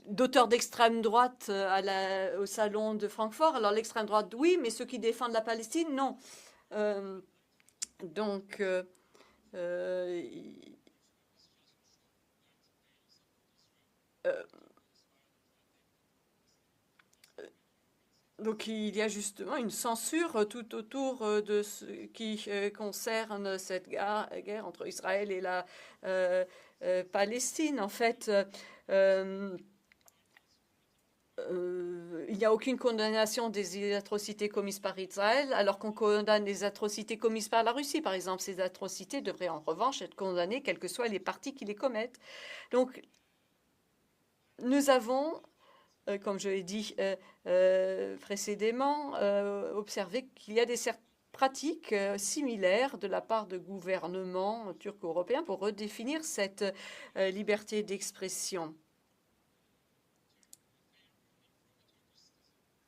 d'auteurs d'extrême droite au salon de Francfort. Alors l'extrême droite, oui, mais ceux qui défendent la Palestine, non. Donc, il y a justement une censure tout autour de ce qui concerne cette guerre entre Israël et la Palestine. En fait, il n'y a aucune condamnation des atrocités commises par Israël, alors qu'on condamne les atrocités commises par la Russie. Par exemple, ces atrocités devraient en revanche être condamnées, quels que soient les partis qui les commettent. Donc, nous avons, comme je l'ai dit précédemment, observé qu'il y a des pratiques similaires de la part de gouvernements turco-européens pour redéfinir cette liberté d'expression.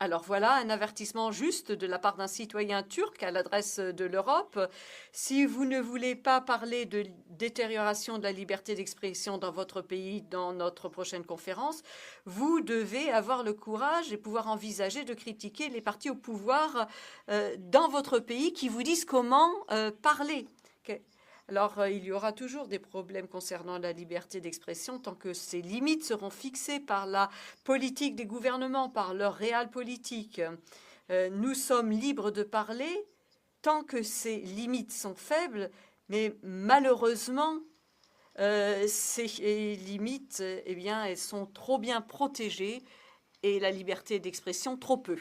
Alors voilà un avertissement juste de la part d'un citoyen turc à l'adresse de l'Europe. Si vous ne voulez pas parler de détérioration de la liberté d'expression dans votre pays dans notre prochaine conférence, vous devez avoir le courage et pouvoir envisager de critiquer les partis au pouvoir dans votre pays qui vous disent comment parler. Alors, il y aura toujours des problèmes concernant la liberté d'expression tant que ces limites seront fixées par la politique des gouvernements, par leur réelle politique. Nous sommes libres de parler tant que ces limites sont faibles, mais malheureusement, ces limites, eh bien, elles sont trop bien protégées et la liberté d'expression trop peu.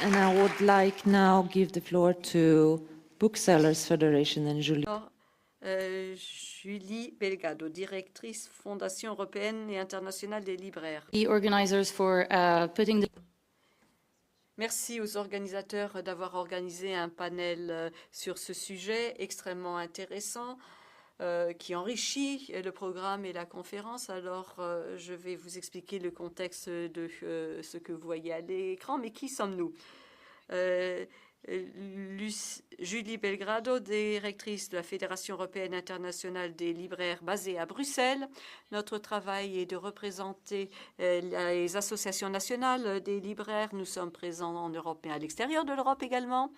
And I would like now give the floor to Booksellers Federation and Julie. Julie Belgado, directrice Fondation européenne et internationale des libraires. The organizers for putting the Merci aux organisateurs d'avoir organisé un panel sur ce sujet extrêmement intéressant qui enrichit le programme et la conférence. Alors, je vais vous expliquer le contexte de ce que vous voyez à l'écran. Mais qui sommes-nous? Julie Belgrado, directrice de la Fédération européenne internationale des libraires basée à Bruxelles. Notre travail est de représenter les associations nationales des libraires. Nous sommes présents en Europe et à l'extérieur de l'Europe également.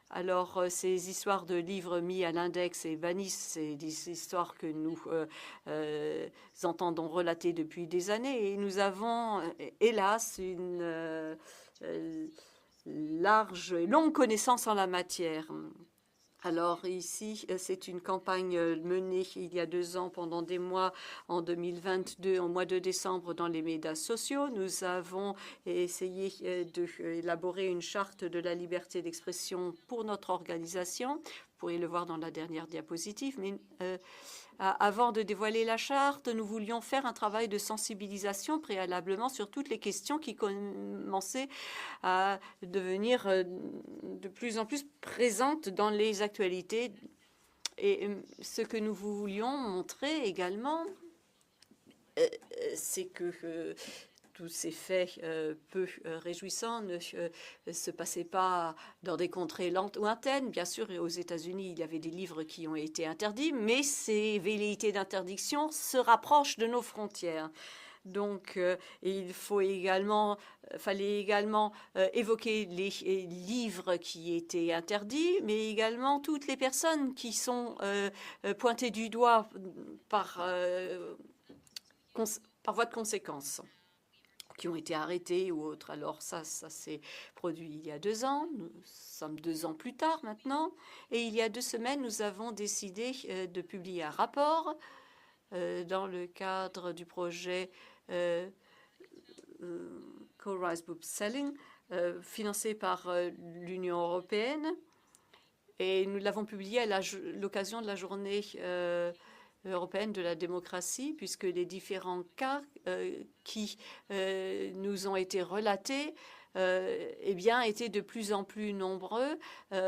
Alors, ces histoires de livres mis à l'index et bannis, c'est des histoires que nous entendons relater depuis des années. Et nous avons, hélas, une large et longue connaissance en la matière. Alors ici, c'est une campagne menée il y a 2 ans pendant des mois, en 2022, au mois de décembre, dans les médias sociaux. Nous avons essayé d'élaborer une charte de la liberté d'expression pour notre organisation. Vous pourrez le voir dans la dernière diapositive. Mais avant de dévoiler la charte, nous voulions faire un travail de sensibilisation préalablement sur toutes les questions qui commençaient à devenir de plus en plus présentes dans les actualités. Et ce que nous voulions montrer également, c'est que tous ces faits peu réjouissants ne se passaient pas dans des contrées lointaines. Bien sûr, aux États-Unis, il y avait des livres qui ont été interdits, mais ces velléités d'interdiction se rapprochent de nos frontières. Donc, il fallait également évoquer les livres qui étaient interdits, mais également toutes les personnes qui sont pointées du doigt par voie de conséquence, qui ont été arrêtés ou autres. Alors ça s'est produit il y a 2 ans. Nous sommes 2 ans plus tard maintenant. Et il y a 2 semaines, nous avons décidé de publier un rapport dans le cadre du projet Co-Rise Book Selling, financé par l'Union européenne. Et nous l'avons publié à l'occasion de la journée européenne de la démocratie, puisque les différents cas qui nous ont été relatés eh bien, étaient de plus en plus nombreux.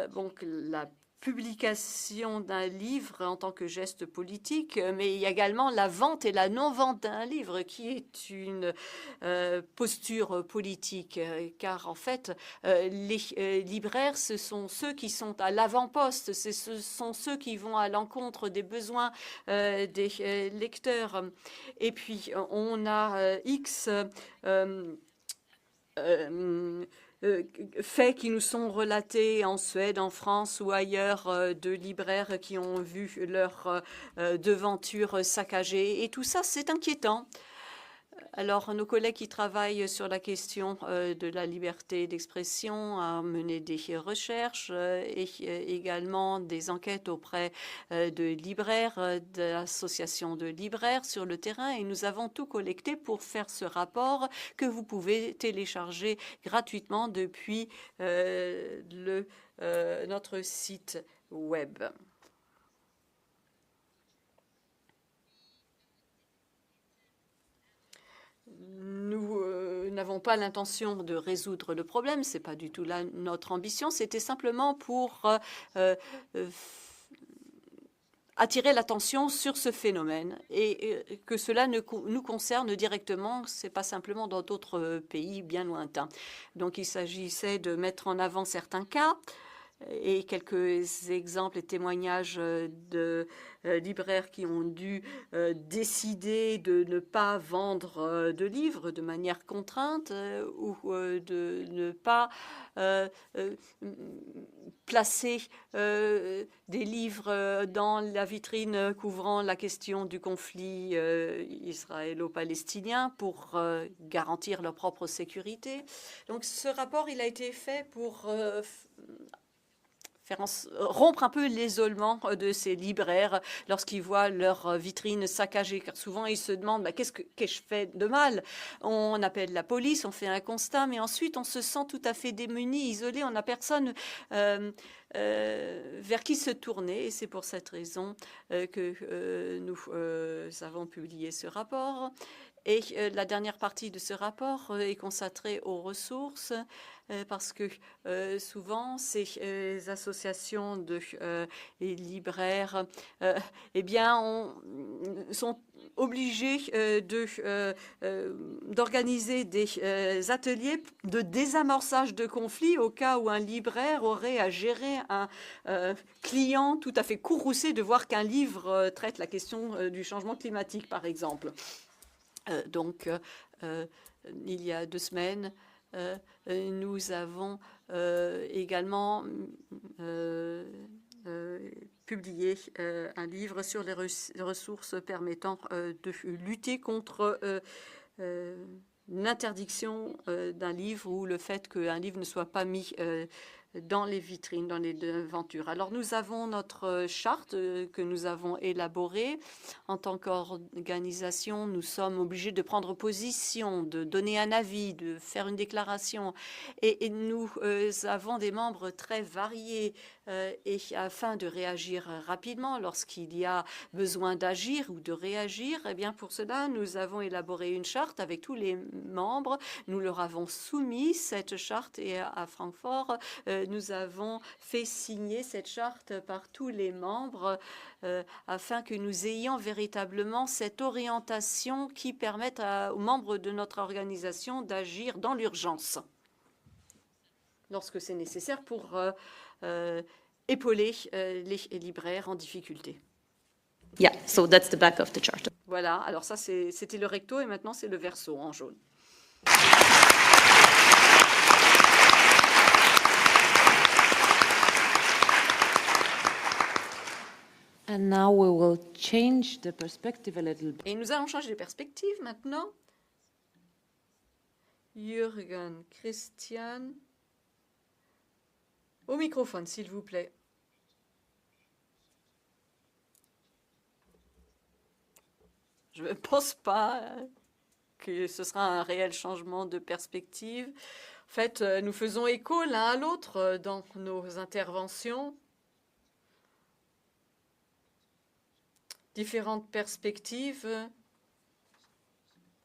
Donc, la publication d'un livre en tant que geste politique, mais il y a également la vente et la non-vente d'un livre qui est une posture politique, car en fait, les libraires, ce sont ceux qui sont à l'avant-poste, ce sont ceux qui vont à l'encontre des besoins des lecteurs. Et puis, on a faits qui nous sont relatés en Suède, en France ou ailleurs, de libraires qui ont vu leur devanture saccagée. Et tout ça, c'est inquiétant. Alors, nos collègues qui travaillent sur la question de la liberté d'expression ont mené des recherches et également des enquêtes auprès de libraires, d'associations de libraires sur le terrain. Et nous avons tout collecté pour faire ce rapport que vous pouvez télécharger gratuitement depuis notre site web. Nous n'avons pas l'intention de résoudre le problème, ce n'est pas du tout là notre ambition, c'était simplement pour attirer l'attention sur ce phénomène et que cela nous concerne directement, ce n'est pas simplement dans d'autres pays bien lointains. Donc il s'agissait de mettre en avant certains cas et quelques exemples et témoignages de libraires qui ont dû décider de ne pas vendre de livres de manière contrainte ou de ne pas placer des livres dans la vitrine couvrant la question du conflit israélo-palestinien pour garantir leur propre sécurité. Donc ce rapport, il a été fait pour rompre un peu l'isolement de ces libraires lorsqu'ils voient leur vitrine saccagée, car souvent ils se demandent qu'est-ce que je fais de mal. On appelle la police, on fait un constat, mais ensuite on se sent tout à fait démuni, isolé, on n'a personne vers qui se tourner, et c'est pour cette raison que nous avons publié ce rapport. Et la dernière partie de ce rapport est consacrée aux ressources parce que souvent ces associations de libraires eh bien, sont obligés d'organiser des ateliers de désamorçage de conflits au cas où un libraire aurait à gérer un client tout à fait courroucé de voir qu'un livre traite la question du changement climatique, par exemple. Donc, il y a 2 semaines, nous avons également publié un livre sur les ressources permettant de lutter contre l'interdiction d'un livre ou le fait qu'un livre ne soit pas mis dans les vitrines, dans les devantures. Alors nous avons notre charte que nous avons élaborée. En tant qu'organisation, nous sommes obligés de prendre position, de donner un avis, de faire une déclaration. Et nous avons des membres très variés et afin de réagir rapidement lorsqu'il y a besoin d'agir ou de réagir, eh bien pour cela, nous avons élaboré une charte avec tous les membres. Nous leur avons soumis cette charte et à Francfort, nous avons fait signer cette charte par tous les membres afin que nous ayons véritablement cette orientation qui permette aux membres de notre organisation d'agir dans l'urgence lorsque c'est nécessaire pour épauler les libraires en difficulté. Yeah, so that's the back of the chart. Voilà, alors ça c'était le recto et maintenant c'est le verso en jaune. And now we will change the perspective a little bit. Et nous allons changer de perspective maintenant. Jürgen, Christian. Au microphone, s'il vous plaît. Je ne pense pas que ce sera un réel changement de perspective. En fait, nous faisons écho l'un à l'autre dans nos interventions. Différentes perspectives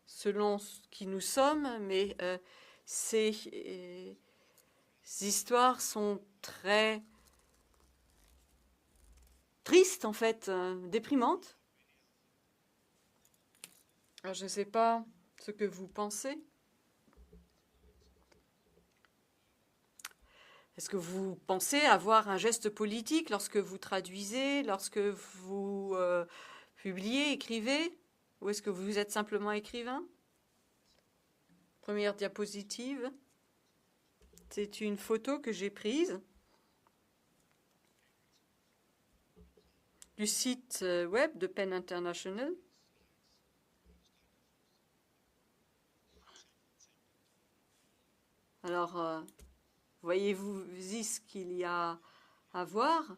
selon qui nous sommes, mais ces histoires sont très tristes, en fait, déprimantes. Alors, je ne sais pas ce que vous pensez. Est-ce que vous pensez avoir un geste politique lorsque vous traduisez, lorsque vous publiez, écrivez? Ou est-ce que vous êtes simplement écrivain? Première diapositive. C'est une photo que j'ai prise du site web de PEN International. Alors, voyez-vous ce qu'il y a à voir?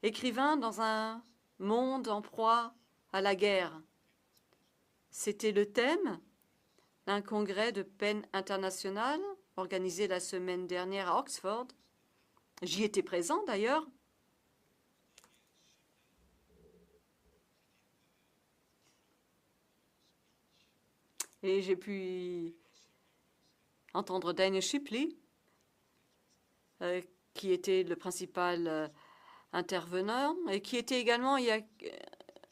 Écrivain dans un monde en proie à la guerre. C'était le thème d'un congrès de PEN International organisé la semaine dernière à Oxford. J'y étais présent d'ailleurs. Et j'ai pu entendre Daniel Shipley, qui était le principal intervenant et qui était également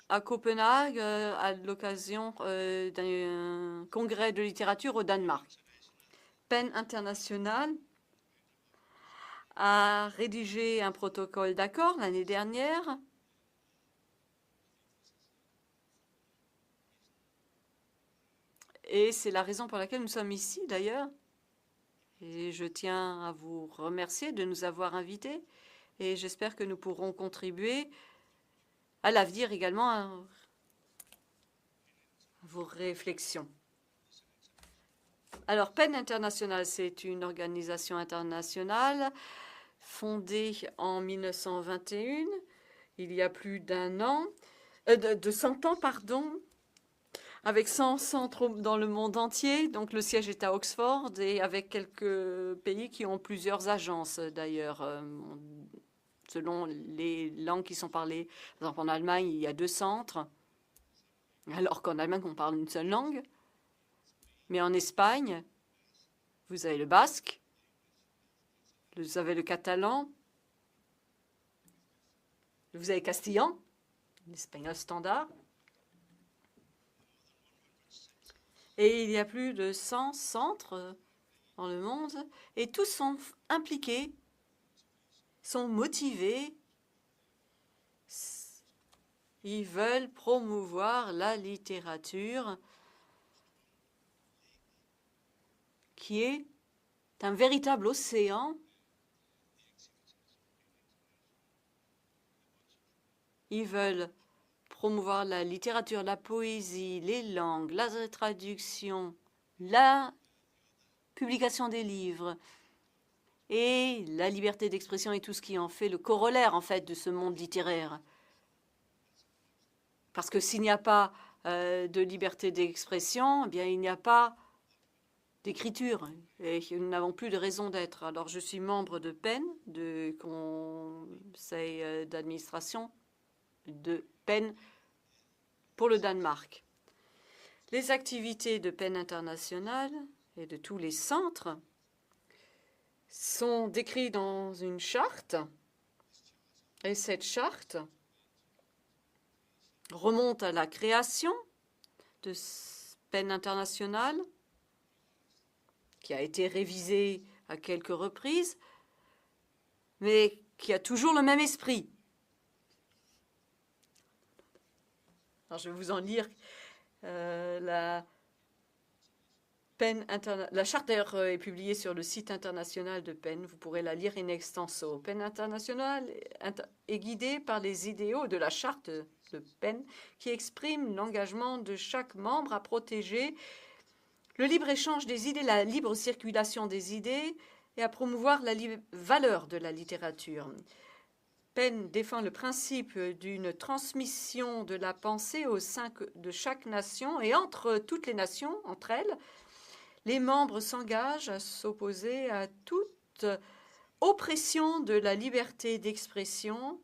à Copenhague à l'occasion d'un congrès de littérature au Danemark. PEN International a rédigé un protocole d'accord l'année dernière et c'est la raison pour laquelle nous sommes ici d'ailleurs. Et je tiens à vous remercier de nous avoir invités et j'espère que nous pourrons contribuer à l'avenir également à vos réflexions. Alors, PEN International, c'est une organisation internationale fondée en 1921, il y a plus d'un an, de 100 ans, pardon, avec 100 centres dans le monde entier. Donc, le siège est à Oxford et avec quelques pays qui ont plusieurs agences, d'ailleurs, selon les langues qui sont parlées. Par exemple, en Allemagne, il y a 2 centres, alors qu'en Allemagne, on parle une seule langue. Mais en Espagne, vous avez le basque, vous avez le catalan, vous avez castillan, l'espagnol standard. Et il y a plus de 100 centres dans le monde et tous sont impliqués, sont motivés. Ils veulent promouvoir la littérature qui est un véritable océan. Ils veulent promouvoir la littérature, la poésie, les langues, la traduction, la publication des livres et la liberté d'expression et tout ce qui en fait le corollaire en fait de ce monde littéraire. Parce que s'il n'y a pas de liberté d'expression, eh bien il n'y a pas d'écriture et nous n'avons plus de raison d'être. Alors je suis membre de PEN, de conseil d'administration de PEN pour le Danemark. Les activités de PEN International et de tous les centres sont décrites dans une charte et cette charte remonte à la création de PEN International qui a été révisée à quelques reprises mais qui a toujours le même esprit. Alors, je vais vous en lire la charte d'ailleurs est publiée sur le site international de PEN. Vous pourrez la lire in extenso. PEN International est guidé par les idéaux de la charte de PEN qui exprime l'engagement de chaque membre à protéger le libre-échange des idées, la libre circulation des idées et à promouvoir la valeur de la littérature. PEN défend le principe d'une transmission de la pensée au sein de chaque nation et entre toutes les nations, entre elles, les membres s'engagent à s'opposer à toute oppression de la liberté d'expression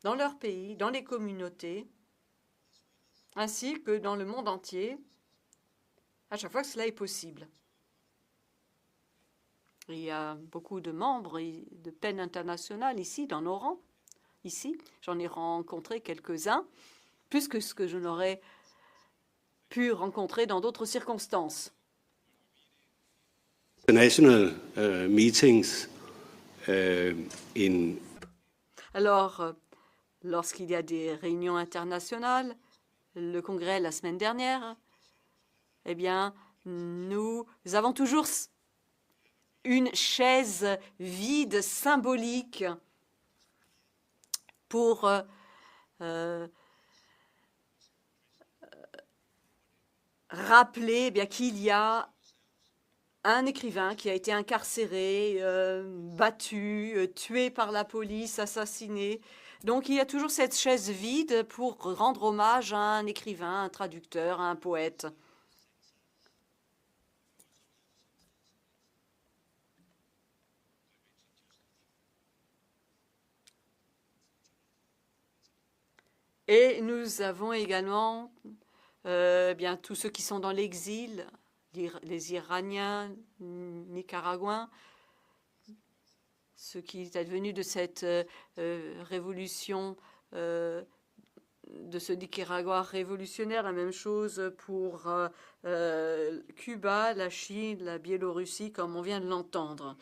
dans leur pays, dans les communautés, ainsi que dans le monde entier, à chaque fois que cela est possible. Il y a beaucoup de membres de PEN International ici, dans nos rangs. Ici, j'en ai rencontré quelques-uns, plus que ce que je n'aurais pu rencontrer dans d'autres circonstances. National meetings Alors, lorsqu'il y a des réunions internationales, le congrès la semaine dernière, eh bien, nous avons toujours une chaise vide symbolique pour rappeler eh bien qu'il y a un écrivain qui a été incarcéré, battu, tué par la police, assassiné. Donc il y a toujours cette chaise vide pour rendre hommage à un écrivain, un traducteur, un poète. Et nous avons également bien tous ceux qui sont dans l'exil, les Iraniens, Nicaraguayens, ce qui est advenu de cette révolution, de ce Nicaragua révolutionnaire. La même chose pour Cuba, la Chine, la Biélorussie, comme on vient de l'entendre.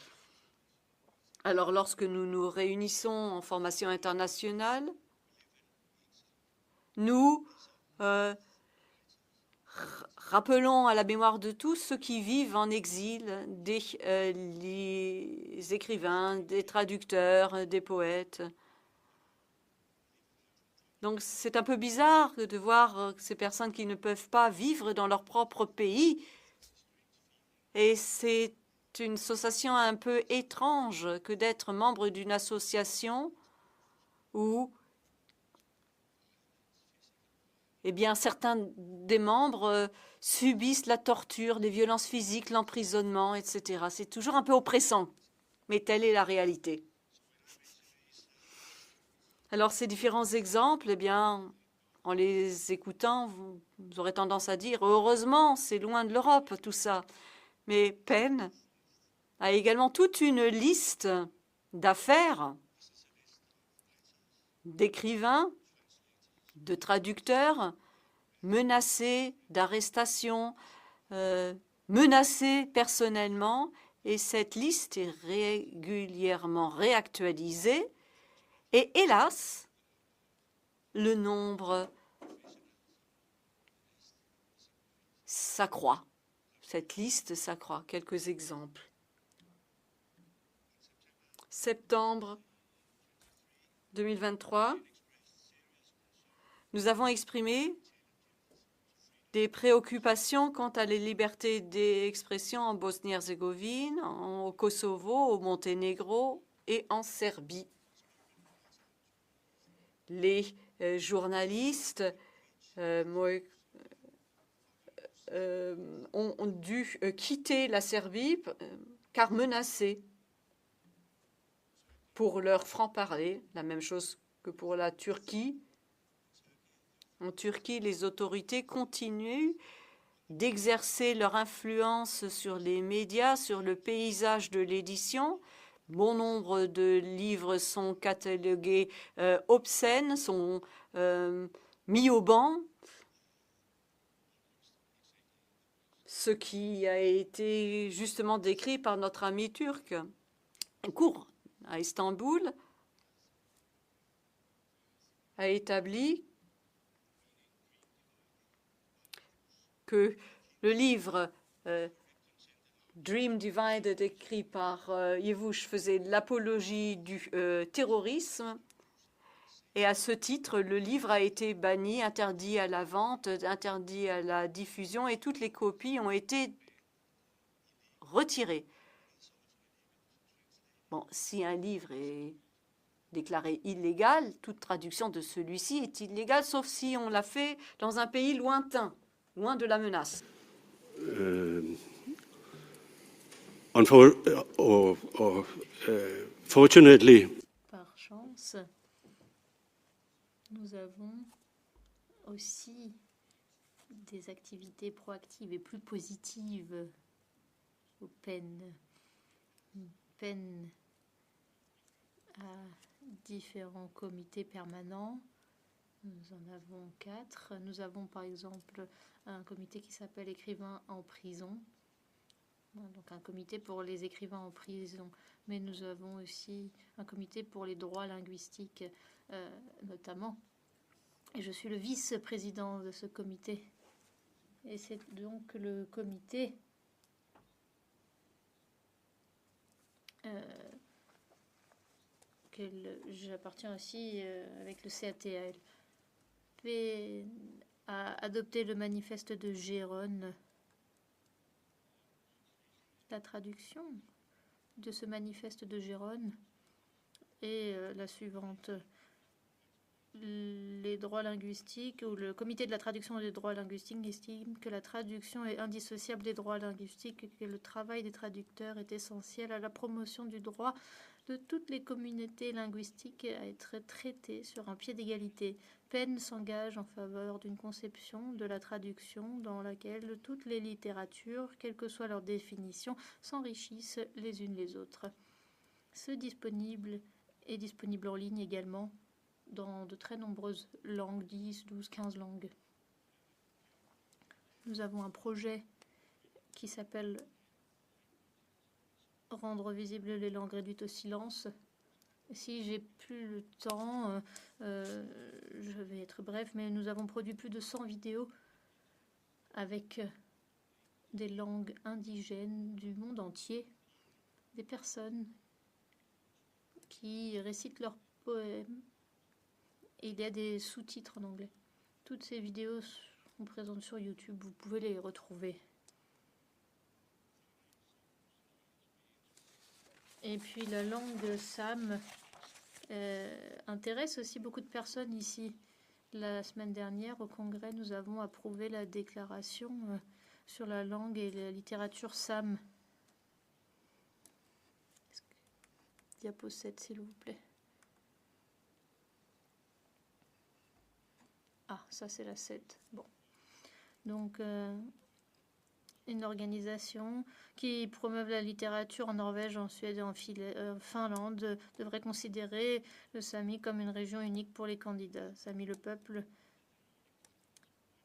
Alors, lorsque nous nous réunissons en formation internationale, nous rappelons à la mémoire de tous ceux qui vivent en exil, les écrivains, des traducteurs, des poètes. Donc c'est un peu bizarre de voir ces personnes qui ne peuvent pas vivre dans leur propre pays. Et c'est une sensation un peu étrange que d'être membre d'une association où eh bien, certains des membres subissent la torture, les violences physiques, l'emprisonnement, etc. C'est toujours un peu oppressant, mais telle est la réalité. Alors, ces différents exemples, eh bien, en les écoutant, vous aurez tendance à dire « Heureusement, c'est loin de l'Europe, tout ça ». Mais PEN a également toute une liste d'affaires, d'écrivains, de traducteurs menacés d'arrestation, menacés personnellement, et cette liste est régulièrement réactualisée. Et hélas, le nombre s'accroît. Cette liste s'accroît. Quelques exemples. Septembre 2023. Nous avons exprimé des préoccupations quant à la liberté d'expression en Bosnie-Herzégovine, au Kosovo, au Monténégro et en Serbie. Les journalistes ont dû quitter la Serbie car menacés pour leur franc-parler, la même chose que pour la Turquie. En Turquie, les autorités continuent d'exercer leur influence sur les médias, sur le paysage de l'édition. Bon nombre de livres sont catalogués obscènes, sont mis au ban, ce qui a été justement décrit par notre ami turc. Un cours à Istanbul a établi que le livre Dream Divided, écrit par Yevouche, faisait l'apologie du terrorisme. Et à ce titre, le livre a été banni, interdit à la vente, interdit à la diffusion, et toutes les copies ont été retirées. Bon, si un livre est déclaré illégal, toute traduction de celui-ci est illégale, sauf si on l'a fait dans un pays lointain, loin de la menace. Fortunately, Par chance, nous avons aussi des activités proactives et plus positives au PEN. PEN a différents comités permanents. Nous en avons 4. Nous avons par exemple un comité qui s'appelle Écrivains en prison. Donc un comité pour les écrivains en prison. Mais nous avons aussi un comité pour les droits linguistiques notamment. Et je suis le vice-président de ce comité. Et c'est donc le comité j'appartiens aussi avec le CATL. A adopté le manifeste de Gérone. La traduction de ce manifeste de Gérone est la suivante. Les droits linguistiques, ou le comité de la traduction des droits linguistiques estime que la traduction est indissociable des droits linguistiques et que le travail des traducteurs est essentiel à la promotion du droit de toutes les communautés linguistiques à être traitées sur un pied d'égalité. PEN s'engage en faveur d'une conception de la traduction dans laquelle toutes les littératures, quelle que soit leur définition, s'enrichissent les unes les autres. Ce disponible est disponible en ligne également dans de très nombreuses langues, 10, 12, 15 langues. Nous avons un projet qui s'appelle Rendre visibles les langues réduites au silence. Si j'ai plus le temps, je vais être bref, mais nous avons produit plus de 100 vidéos avec des langues indigènes du monde entier, des personnes qui récitent leurs poèmes. Et il y a des sous-titres en anglais. Toutes ces vidéos sont présentes sur YouTube, vous pouvez les retrouver. Et puis la langue Sam intéresse aussi beaucoup de personnes ici. La semaine dernière, au Congrès, nous avons approuvé la déclaration sur la langue et la littérature Sam. Diapo 7, s'il vous plaît. Ah, ça c'est la 7. Bon. Donc, une organisation qui promeuve la littérature en Norvège, en Suède et en Finlande devrait considérer le Sami comme une région unique pour les candidats. Sami, le peuple,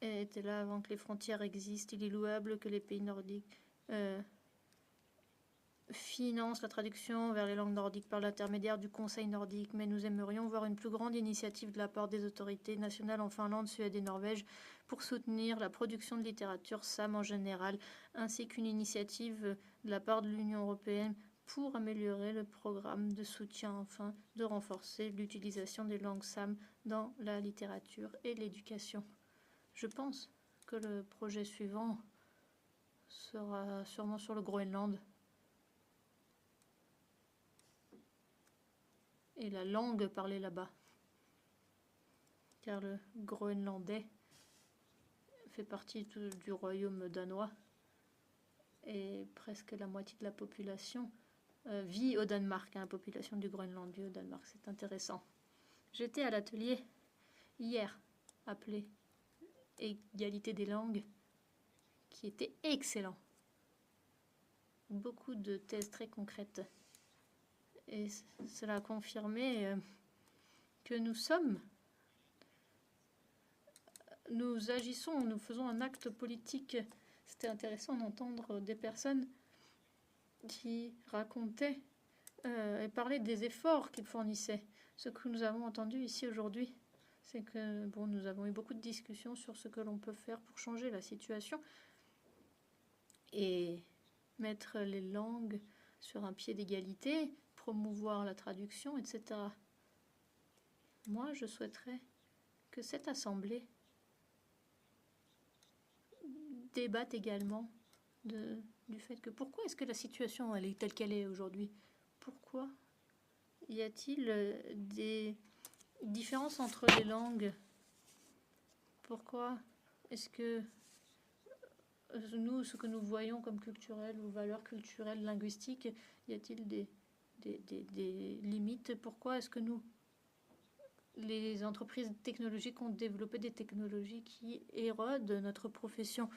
était là avant que les frontières existent. Il est louable que les pays nordiques financent la traduction vers les langues nordiques par l'intermédiaire du Conseil nordique, mais nous aimerions voir une plus grande initiative de la part des autorités nationales en Finlande, Suède et Norvège pour soutenir la production de littérature SAM en général, ainsi qu'une initiative de la part de l'Union européenne pour améliorer le programme de soutien afin de renforcer l'utilisation des langues SAM dans la littérature et l'éducation. Je pense que le projet suivant sera sûrement sur le Groenland. Et la langue parlée là-bas. Car le groenlandais fait partie du royaume danois. Et presque la moitié de la population vit au Danemark. La population du Groenland vit au Danemark. C'est intéressant. J'étais à l'atelier hier, appelé Égalité des langues, qui était excellent. Beaucoup de thèses très concrètes. Et cela a confirmé que nous agissons, nous faisons un acte politique. C'était intéressant d'entendre des personnes qui racontaient et parlaient des efforts qu'ils fournissaient. Ce que nous avons entendu ici aujourd'hui, c'est que nous avons eu beaucoup de discussions sur ce que l'on peut faire pour changer la situation et mettre les langues sur un pied d'égalité, promouvoir la traduction, etc. Moi, je souhaiterais que cette assemblée débatte également du fait que pourquoi est-ce que la situation elle est telle qu'elle est aujourd'hui? Pourquoi y a-t-il des différences entre les langues? Pourquoi est-ce que nous, ce que nous voyons comme culturel ou valeurs culturelles, linguistiques, y a-t-il des limites? Pourquoi est-ce que les entreprises technologiques ont développé des technologies qui érodent notre profession?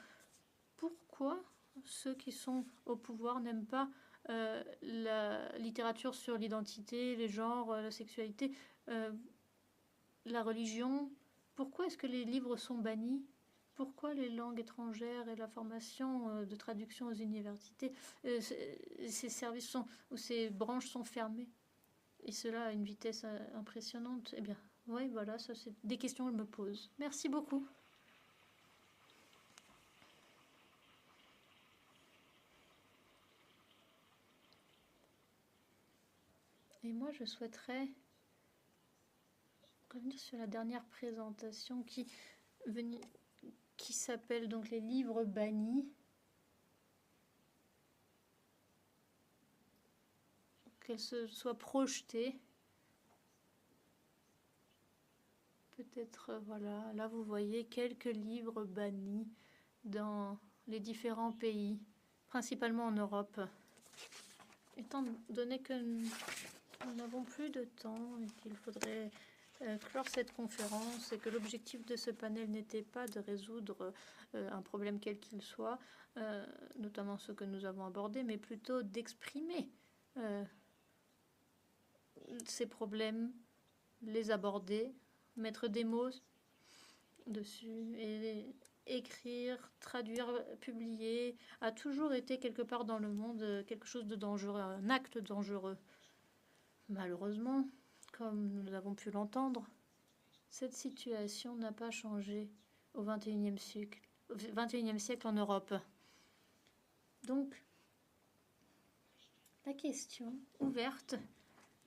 Pourquoi ceux qui sont au pouvoir n'aiment pas la littérature sur l'identité, les genres, la sexualité, la religion? Pourquoi est-ce que les livres sont bannis? Pourquoi les langues étrangères et la formation de traduction aux universités, ces services ou ces branches sont fermées? Et cela à une vitesse impressionnante. Eh bien, oui, voilà, ça c'est des questions que je me pose. Merci beaucoup. Et moi, je souhaiterais revenir sur la dernière présentation qui s'appelle donc les livres bannis. Qu'elle se soit projetée. Peut-être, voilà, là vous voyez quelques livres bannis dans les différents pays, principalement en Europe. Étant donné que nous n'avons plus de temps et qu'il faudrait clore cette conférence et que l'objectif de ce panel n'était pas de résoudre un problème quel qu'il soit, notamment ce que nous avons abordé, mais plutôt d'exprimer ces problèmes, les aborder, mettre des mots dessus et écrire, traduire, publier a toujours été quelque part dans le monde quelque chose de dangereux, un acte dangereux. Malheureusement, comme nous avons pu l'entendre, cette situation n'a pas changé au XXIe siècle en Europe. Donc, la question ouverte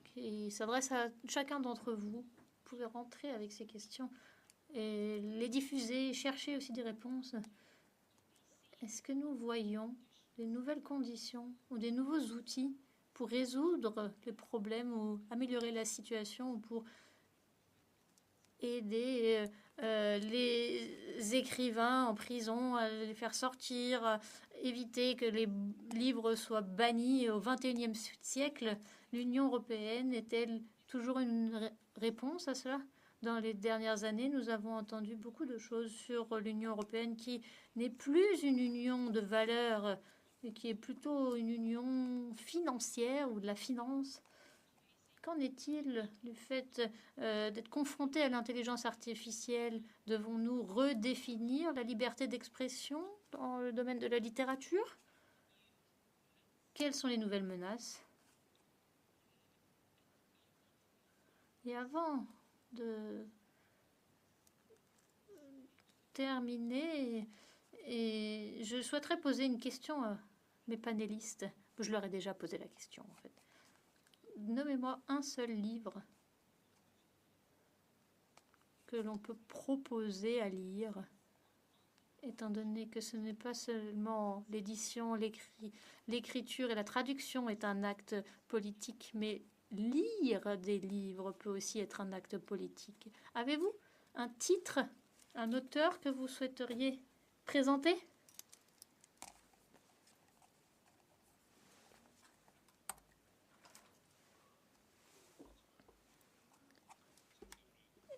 qui s'adresse à chacun d'entre vous, vous pouvez rentrer avec ces questions et les diffuser, chercher aussi des réponses. Est-ce que nous voyons des nouvelles conditions ou des nouveaux outils pour résoudre les problèmes ou améliorer la situation ou pour aider les écrivains en prison à les faire sortir, à éviter que les livres soient bannis au XXIe siècle? L'Union européenne est-elle toujours une réponse à cela? Dans les dernières années, nous avons entendu beaucoup de choses sur l'Union européenne qui n'est plus une union de valeurs, mais qui est plutôt une union financière ou de la finance. Qu'en est-il du fait d'être confrontés à l'intelligence artificielle? Devons-nous redéfinir la liberté d'expression dans le domaine de la littérature? Quelles sont les nouvelles menaces? Et avant de terminer, et je souhaiterais poser une question à mes panélistes. Je leur ai déjà posé la question, en fait. Nommez-moi un seul livre que l'on peut proposer à lire étant donné que ce n'est pas seulement l'édition, l'écriture et la traduction est un acte politique, mais lire des livres peut aussi être un acte politique. Avez-vous un titre, un auteur que vous souhaiteriez présenter?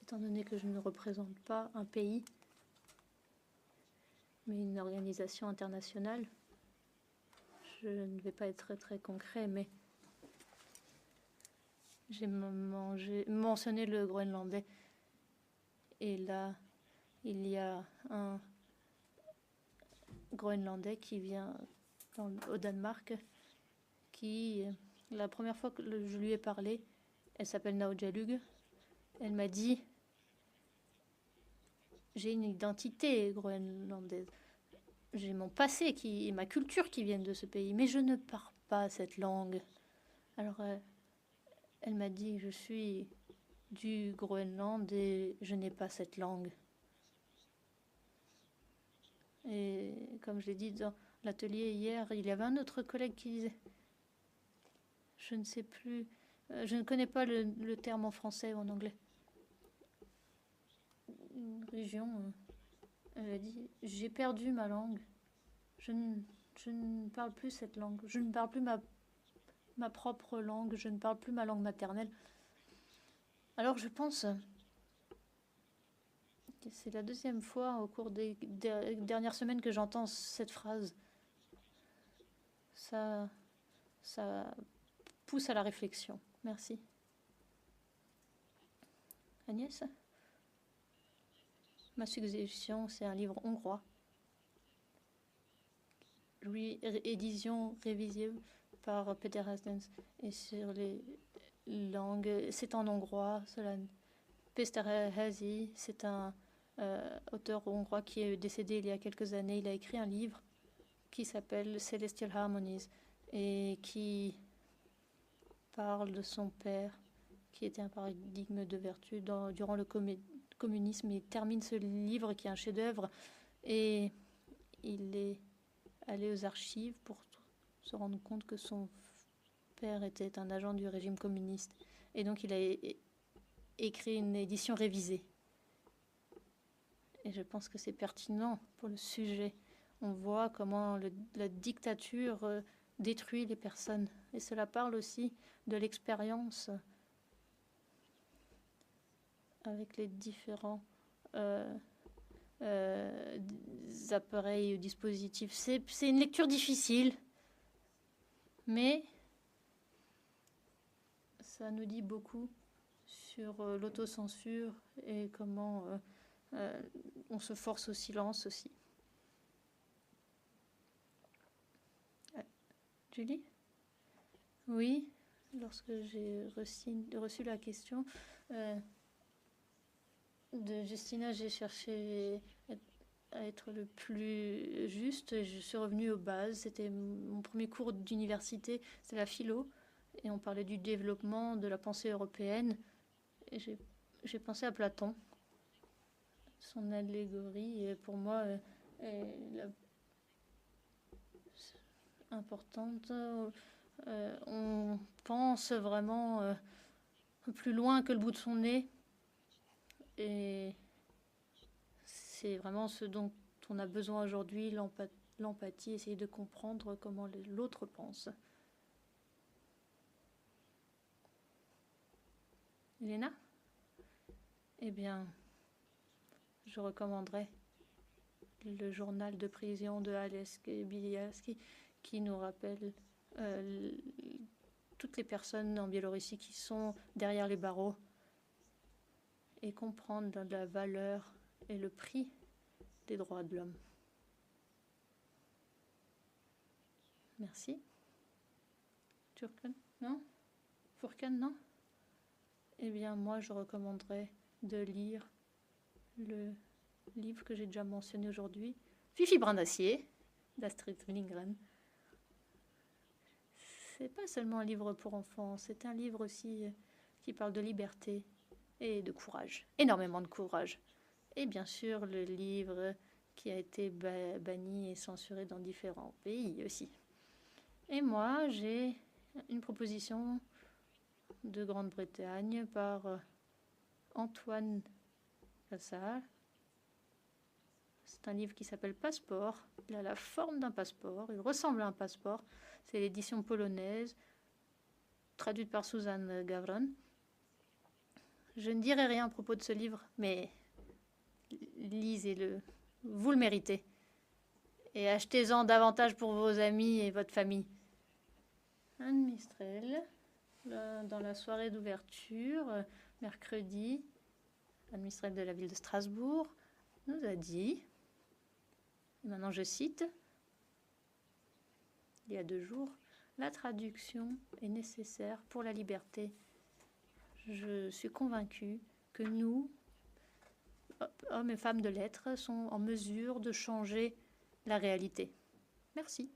Étant donné que je ne représente pas un pays, mais une organisation internationale, je ne vais pas être très concret, mais j'ai mentionné le groenlandais. Et là, il y a un groenlandais qui vient au Danemark, qui, la première fois que je lui ai parlé, elle s'appelle Naojalug, elle m'a dit: j'ai une identité groenlandaise, j'ai mon passé et ma culture qui viennent de ce pays, mais je ne parle pas cette langue. Alors, elle m'a dit: je suis du Groenland et je n'ai pas cette langue. Et comme je l'ai dit dans l'atelier hier, il y avait un autre collègue qui disait, je ne sais plus, je ne connais pas le terme en français ou en anglais. Une région, elle a dit: j'ai perdu ma langue. Je ne parle plus cette langue. Je ne parle plus ma propre langue. Je ne parle plus ma langue maternelle. Alors je pense que c'est la deuxième fois au cours des dernières semaines que j'entends cette phrase. Ça pousse à la réflexion. Merci. Agnès? Ma suggestion, c'est un livre hongrois. Édition révisée par Peter Hasdens et sur les langues. C'est en hongrois. Péter Házy, c'est un auteur hongrois qui est décédé il y a quelques années. Il a écrit un livre qui s'appelle Celestial Harmonies et qui parle de son père, qui était un paradigme de vertu durant le communisme. Il termine ce livre qui est un chef-d'œuvre et il est allé aux archives pour se rendre compte que son père était un agent du régime communiste. Et donc il a écrit une édition révisée. Et je pense que c'est pertinent pour le sujet. On voit comment la dictature détruit les personnes. Et cela parle aussi de l'expérience avec les différents appareils ou dispositifs. C'est une lecture difficile, mais ça nous dit beaucoup sur l'autocensure et comment on se force au silence aussi. Julie? Oui, lorsque j'ai reçu la question de Justina, j'ai cherché à être le plus juste et je suis revenue aux bases. C'était mon premier cours d'université, c'est la philo, et on parlait du développement de la pensée européenne. Et j'ai pensé à Platon. Son allégorie, et pour moi, est importante. On pense vraiment plus loin que le bout de son nez. Et c'est vraiment ce dont on a besoin aujourd'hui, l'empathie, essayer de comprendre comment l'autre pense. Elena? Eh bien, je recommanderais le journal de prison de Ales Bialiatski qui nous rappelle toutes les personnes en Biélorussie qui sont derrière les barreaux et comprendre la valeur et le prix des droits de l'homme. Merci. Turkan? Non? Furkan? Non? Eh bien, moi, je recommanderais de lire le livre que j'ai déjà mentionné aujourd'hui, Fifi Brin d'Acier, d'Astrid Lindgren. C'est pas seulement un livre pour enfants, c'est un livre aussi qui parle de liberté et de courage, énormément de courage. Et bien sûr, le livre qui a été banni et censuré dans différents pays aussi. Et moi, j'ai une proposition de Grande-Bretagne par Antoine Cassar. C'est un livre qui s'appelle Passeport. Il a la forme d'un passeport, il ressemble à un passeport. C'est l'édition polonaise, traduite par Suzanne Gawron. Je ne dirai rien à propos de ce livre, mais lisez-le. Vous le méritez. Et achetez-en davantage pour vos amis et votre famille. Anne Mistrel, dans la soirée d'ouverture, mercredi, Anne Mistrel de la ville de Strasbourg nous a dit, et maintenant je cite, il y a 2 jours, la traduction est nécessaire pour la liberté. Je suis convaincue que nous, hommes et femmes de lettres, sont en mesure de changer la réalité. Merci.